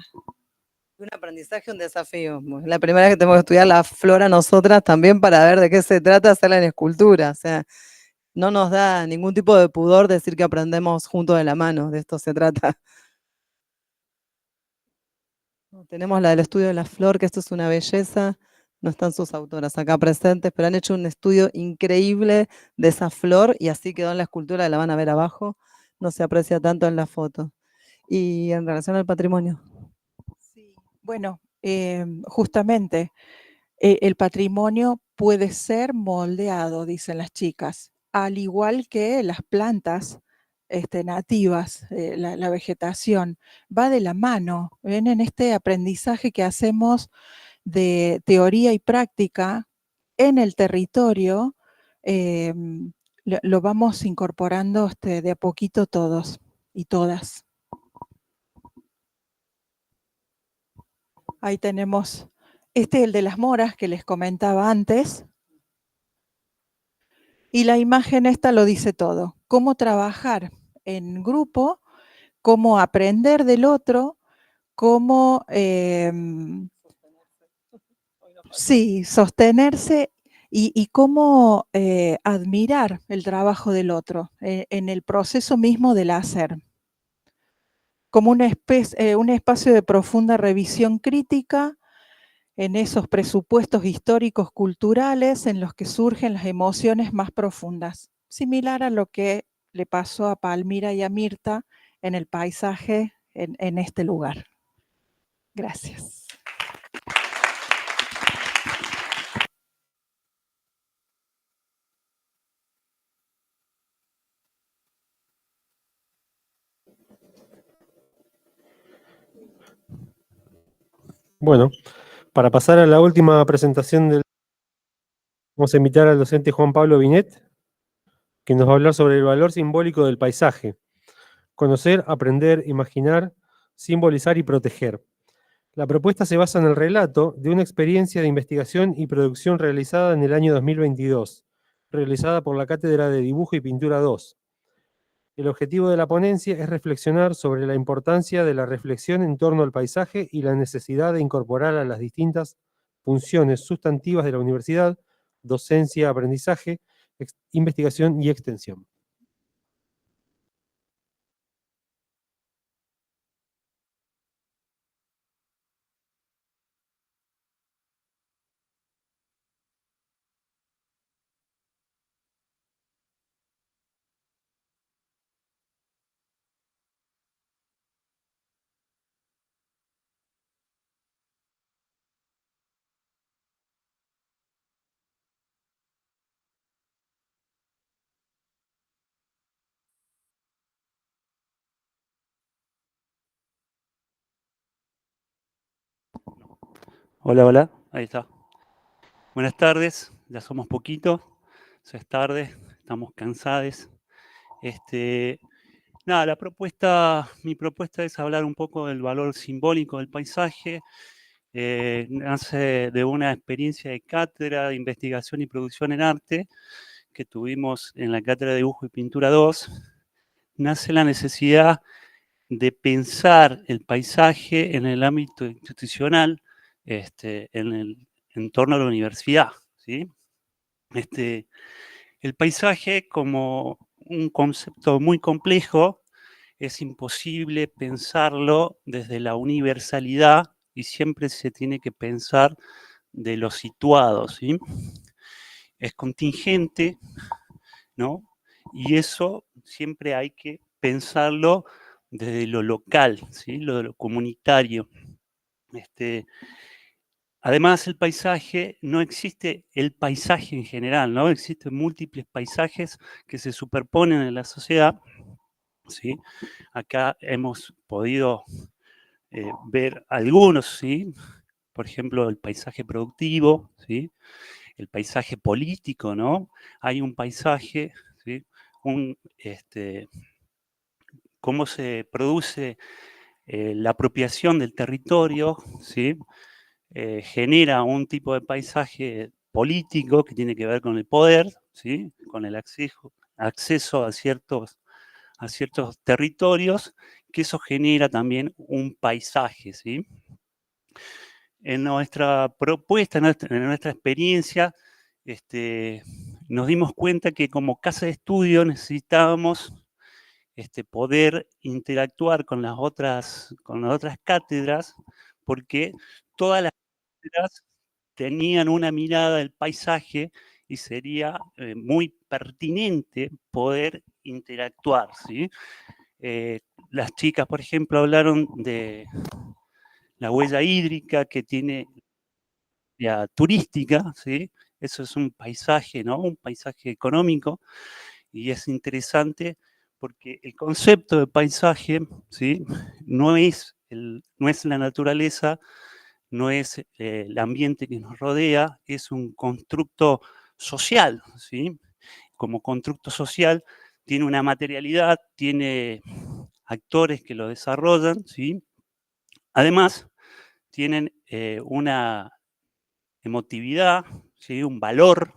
Un aprendizaje, un desafío. La primera vez que tenemos que estudiar la flora nosotras también para ver de qué se trata hacerla en escultura. O sea, no nos da ningún tipo de pudor decir que aprendemos juntos de la mano, de esto se trata. Tenemos la del estudio de la flor, que esto es una belleza. No están sus autoras acá presentes, pero han hecho un estudio increíble de esa flor y así quedó en la escultura, la van a ver abajo. No se aprecia tanto en la foto. Y en relación al patrimonio. Sí, bueno, justamente el patrimonio puede ser moldeado, dicen las chicas, al igual que las plantas nativas, la vegetación, va de la mano. ¿Ven? En este aprendizaje que hacemos de teoría y práctica en el territorio, lo vamos incorporando de a poquito todos y todas. Ahí tenemos el de las moras que les comentaba antes. Y la imagen esta lo dice todo. Cómo trabajar en grupo, cómo aprender del otro, cómo sostenerse y cómo admirar el trabajo del otro en el proceso mismo del hacer. Como un espacio de profunda revisión crítica en esos presupuestos históricos culturales en los que surgen las emociones más profundas, similar a lo que le pasó a Palmira y a Mirta en el paisaje en este lugar. Gracias. Bueno, para pasar a la última presentación vamos a invitar al docente Juan Pablo Binet, que nos va a hablar sobre el valor simbólico del paisaje. Conocer, aprender, imaginar, simbolizar y proteger. La propuesta se basa en el relato de una experiencia de investigación y producción realizada en el año 2022, realizada por la Cátedra de Dibujo y Pintura 2. El objetivo de la ponencia es reflexionar sobre la importancia de la reflexión en torno al paisaje y la necesidad de incorporar a las distintas funciones sustantivas de la universidad docencia, aprendizaje, investigación y extensión. Hola, hola, ahí está. Buenas tardes, ya somos poquitos, ya es tarde, estamos cansados. Nada, mi propuesta es hablar un poco del valor simbólico del paisaje. Nace de una experiencia de cátedra de investigación y producción en arte que tuvimos en la cátedra de dibujo y pintura 2. Nace la necesidad de pensar el paisaje en el ámbito institucional, en el entorno a la universidad, ¿sí? El paisaje, como un concepto muy complejo, es imposible pensarlo desde la universalidad y siempre se tiene que pensar de lo situado, ¿sí? Es contingente, ¿no? Y eso siempre hay que pensarlo desde lo local, ¿sí? Lo comunitario. Además, el paisaje, no existe el paisaje en general, ¿no? Existen múltiples paisajes que se superponen en la sociedad, ¿sí? Acá hemos podido ver algunos, ¿sí? Por ejemplo, el paisaje productivo, ¿sí? El paisaje político, ¿no? Hay un paisaje, ¿sí? Cómo se produce la apropiación del territorio, ¿sí? Genera un tipo de paisaje político que tiene que ver con el poder, ¿sí? Con el acceso a ciertos territorios, que eso genera también un paisaje, ¿sí? En nuestra propuesta, en nuestra experiencia, nos dimos cuenta que como casa de estudio necesitábamos poder interactuar con las otras cátedras, porque todas las cátedras tenían una mirada del paisaje y sería muy pertinente poder interactuar, ¿sí? Las chicas, por ejemplo, hablaron de la huella hídrica que tiene la turística, ¿sí? Eso es un paisaje, ¿no? Un paisaje económico, y es interesante porque el concepto de paisaje, ¿sí? No es la naturaleza, no es el ambiente que nos rodea, es un constructo social, ¿sí? Como constructo social tiene una materialidad, tiene actores que lo desarrollan, ¿sí? Además, tienen una emotividad, ¿sí? Un valor,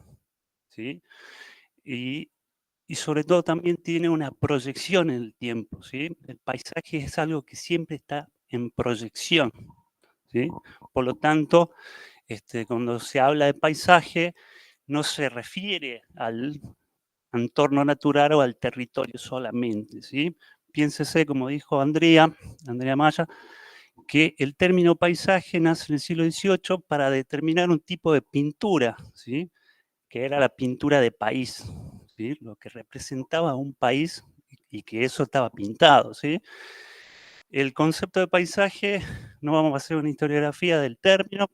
¿sí? Y sobre todo también tiene una proyección en el tiempo, ¿sí? El paisaje es algo que siempre está en proyección, ¿sí? Por lo tanto, cuando se habla de paisaje, no se refiere al entorno natural o al territorio solamente, ¿sí? Piénsese, como dijo Andrea Maya, que el término paisaje nace en el siglo XVIII para determinar un tipo de pintura, ¿sí? Que era la pintura de país, ¿sí? Lo que representaba un país y que eso estaba pintado, ¿sí? El concepto de paisaje, no vamos a hacer una historiografía del término,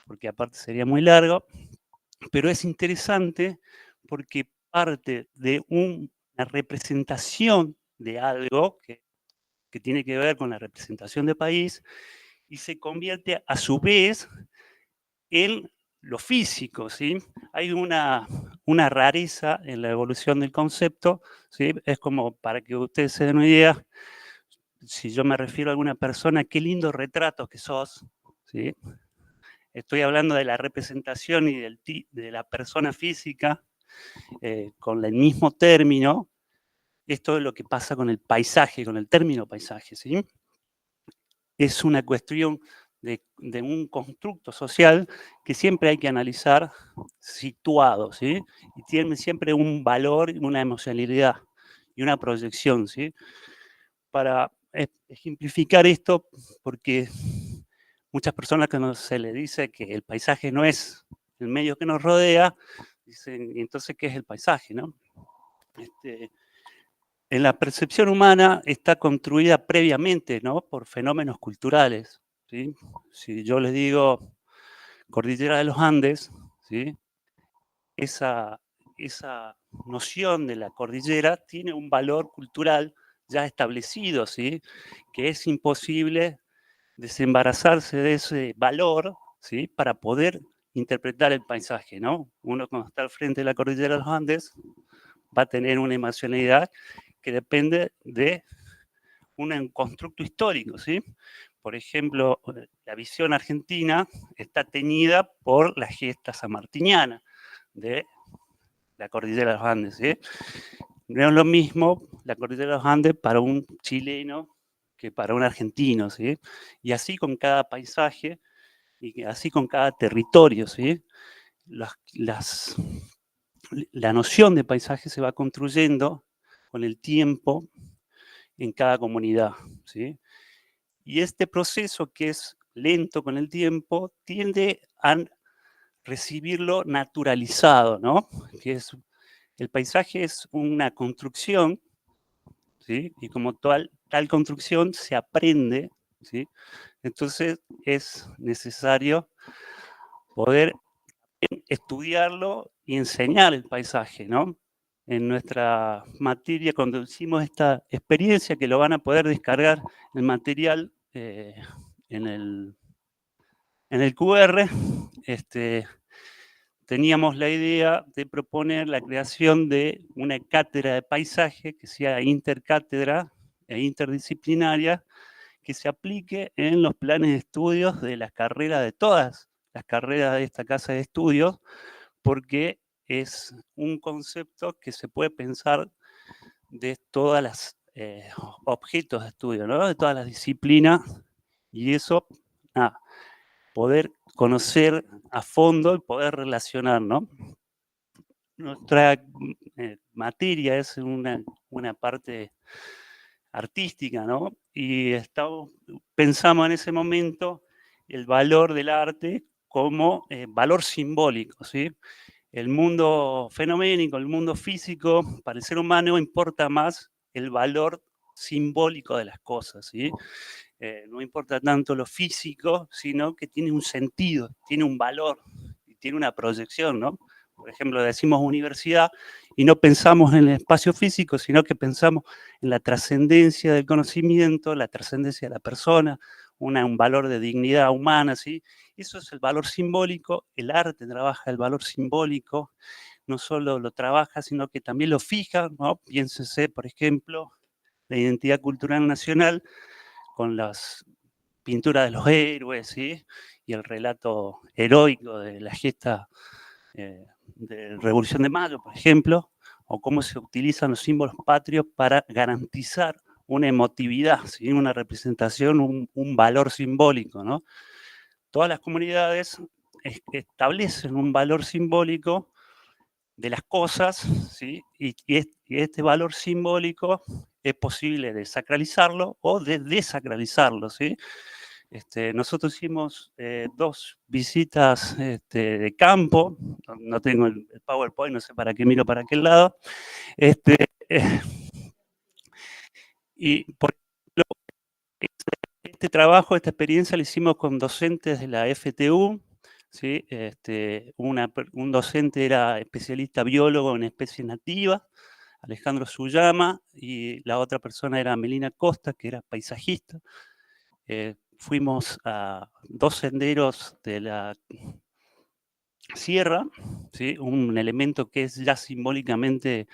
porque aparte sería muy largo, pero es interesante porque parte de una representación de algo que tiene que ver con la representación de país y se convierte a su vez en lo físico, ¿sí? Hay una rareza en la evolución del concepto, ¿sí? Es como, para que ustedes se den una idea, si yo me refiero a alguna persona, qué lindo retrato que sos, ¿sí? Estoy hablando de la representación y de la persona física con el mismo término. Esto es lo que pasa con el paisaje, con el término paisaje, ¿sí? Es una cuestión de un constructo social que siempre hay que analizar situado, ¿sí? Y tiene siempre un valor, una emocionalidad y una proyección, ¿sí? Para ejemplificar esto, porque muchas personas que se les dice que el paisaje no es el medio que nos rodea, dicen, ¿y entonces qué es el paisaje, no? En la percepción humana está construida previamente, ¿no? Por fenómenos culturales, ¿sí? Si yo les digo Cordillera de los Andes, ¿sí? Esa noción de la cordillera tiene un valor cultural ya establecido, ¿sí? Que es imposible desembarazarse de ese valor, ¿sí? Para poder interpretar el paisaje, ¿no? Uno cuando está al frente de la cordillera de los Andes va a tener una emocionalidad que depende de un constructo histórico, ¿sí? Por ejemplo, la visión argentina está teñida por la gesta sanmartiniana de la cordillera de los Andes, ¿sí? No es lo mismo la cordillera de los Andes para un chileno que para un argentino, ¿sí? Y así con cada paisaje y así con cada territorio, ¿sí? La noción de paisaje se va construyendo con el tiempo en cada comunidad, ¿sí? Y este proceso, que es lento con el tiempo, tiende a recibirlo naturalizado, ¿no? Que es, el paisaje es una construcción, ¿sí? Y como tal construcción se aprende, ¿sí? Entonces es necesario poder estudiarlo y enseñar el paisaje, ¿no? En nuestra materia, cuando hicimos esta experiencia, que lo van a poder descargar el material en el QR, teníamos la idea de proponer la creación de una cátedra de paisaje que sea intercátedra e interdisciplinaria, que se aplique en los planes de estudios de las carreras, de todas las carreras de esta casa de estudios, porque es un concepto que se puede pensar de todas las objetos de estudio, ¿no? De todas las disciplinas, y eso, poder conocer a fondo y poder relacionar, ¿no? Nuestra materia es una parte artística, ¿no? Y pensamos en ese momento el valor del arte como valor simbólico, ¿sí? El mundo fenoménico, el mundo físico, para el ser humano importa más el valor simbólico de las cosas, ¿sí? No importa tanto lo físico, sino que tiene un sentido, tiene un valor, y tiene una proyección, ¿no? Por ejemplo, decimos universidad y no pensamos en el espacio físico, sino que pensamos en la trascendencia del conocimiento, la trascendencia de la persona, un valor de dignidad humana, ¿sí? Eso es el valor simbólico. El arte trabaja el valor simbólico, no solo lo trabaja, sino que también lo fija, ¿no? Piénsese, por ejemplo, la identidad cultural nacional con las pinturas de los héroes, ¿sí? Y el relato heroico de la gesta de Revolución de Mayo, por ejemplo, o cómo se utilizan los símbolos patrios para garantizar una emotividad, ¿sí? Una representación, un valor simbólico, ¿no? Todas las comunidades establecen un valor simbólico de las cosas, ¿sí? Y este valor simbólico es posible de sacralizarlo o de desacralizarlo, ¿sí? Nosotros hicimos 2 visitas de campo, no tengo el PowerPoint, no sé para qué miro para aquel lado, y por ejemplo, este trabajo, esta experiencia la hicimos con docentes de la FTU, ¿sí? Un docente era especialista biólogo en especies nativas, Alejandro Suyama, y la otra persona era Melina Costa, que era paisajista. Fuimos a 2 senderos de la sierra, ¿sí? Un elemento que es ya simbólicamente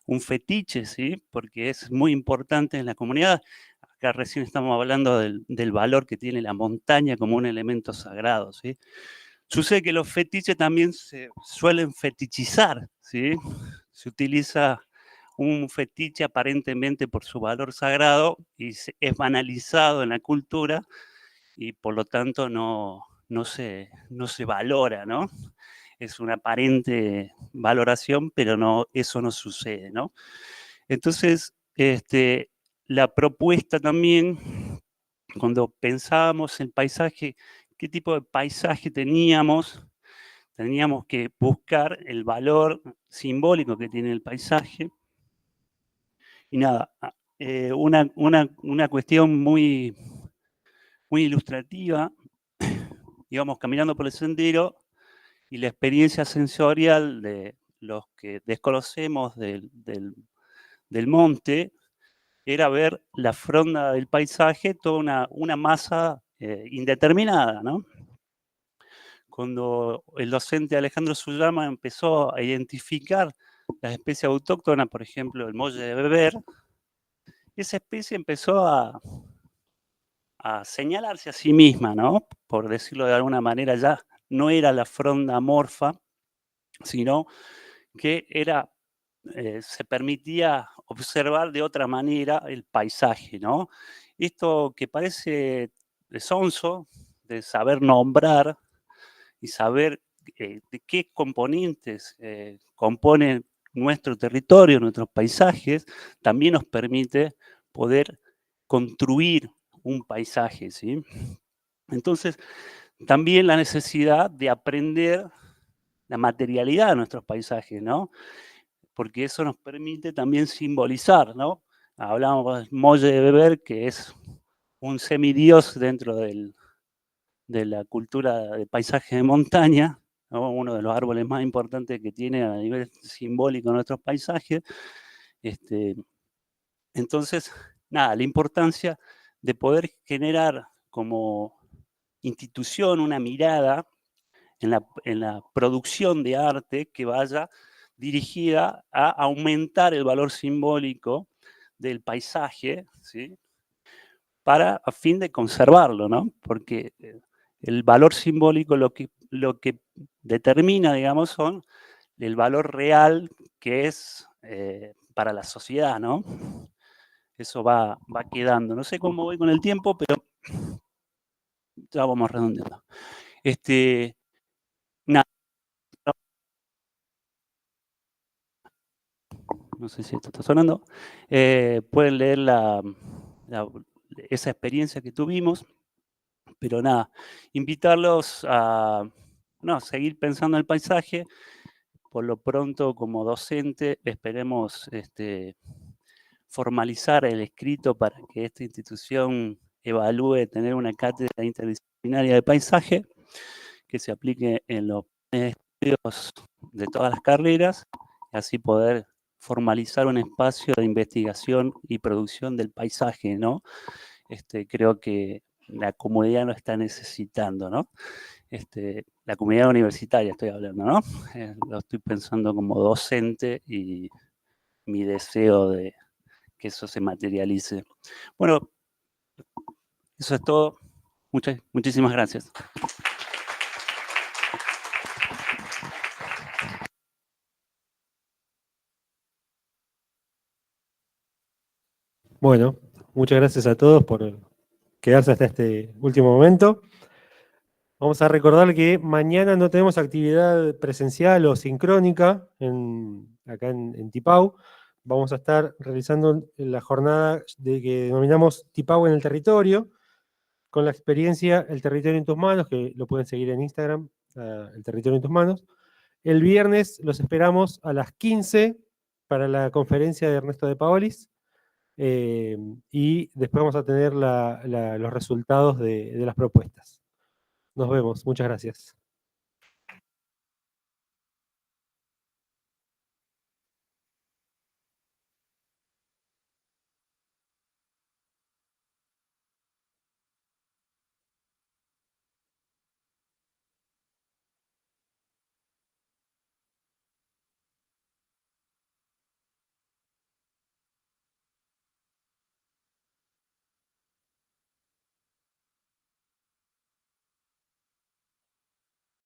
un fetiche, ¿sí? Porque es muy importante en la comunidad. Acá recién estamos hablando del valor que tiene la montaña como un elemento sagrado, ¿sí? Sucede que los fetiches también se suelen fetichizar, ¿sí? Se utiliza un fetiche aparentemente por su valor sagrado y es banalizado en la cultura, y por lo tanto no se valora, ¿no? Es una aparente valoración, pero eso no sucede, ¿no? Entonces, la propuesta también, cuando pensábamos el paisaje, qué tipo de paisaje teníamos que buscar el valor simbólico que tiene el paisaje. Y nada, una cuestión muy ilustrativa, íbamos caminando por el sendero y la experiencia sensorial de los que desconocemos del monte era ver la fronda del paisaje, toda una masa indeterminada, ¿no? Cuando el docente Alejandro Suyama empezó a identificar las especies autóctonas, por ejemplo, el molle de beber, esa especie empezó a señalarse a sí misma, ¿no? Por decirlo de alguna manera, ya no era la fronda amorfa, sino que se permitía observar de otra manera el paisaje, ¿no? Esto que parece sonso, de saber nombrar y saber de qué componentes componen nuestro territorio, nuestros paisajes, también nos permite poder construir un paisaje, ¿sí? Entonces, también la necesidad de aprender la materialidad de nuestros paisajes, ¿no? Porque eso nos permite también simbolizar, ¿no? Hablábamos del molle de beber, que es un semidios dentro de la cultura de paisaje de montaña, ¿no? Uno de los árboles más importantes que tiene a nivel simbólico nuestros paisajes. Entonces, nada, la importancia de poder generar como institución una mirada en la producción de arte que vaya dirigida a aumentar el valor simbólico del paisaje, ¿sí? A fin de conservarlo, ¿no? Porque el valor simbólico lo que determina, digamos, son el valor real que es para la sociedad, ¿no? Eso va quedando. No sé cómo voy con el tiempo, pero ya vamos redondeando. Nada. No sé si esto está sonando. Pueden leer esa experiencia que tuvimos, pero nada, invitarlos a seguir pensando en el paisaje. Por lo pronto, como docente, esperemos formalizar el escrito para que esta institución evalúe tener una cátedra interdisciplinaria de paisaje que se aplique en los estudios de todas las carreras, y así poder formalizar un espacio de investigación y producción del paisaje, ¿no? Creo que la comunidad lo está necesitando, ¿no? La comunidad universitaria estoy hablando, ¿no? Lo estoy pensando como docente y mi deseo de que eso se materialice. Bueno, eso es todo. Muchísimas gracias. Bueno, muchas gracias a todos por quedarse hasta este último momento. Vamos a recordar que mañana no tenemos actividad presencial o sincrónica acá en Tipau. Vamos a estar realizando la jornada que denominamos Tipau en el territorio, con la experiencia El Territorio en tus manos, que lo pueden seguir en Instagram, El Territorio en tus manos. El viernes los esperamos a las 15 para la conferencia de Ernesto de Paolis. Y después vamos a tener los resultados de las propuestas. Nos vemos. Muchas gracias.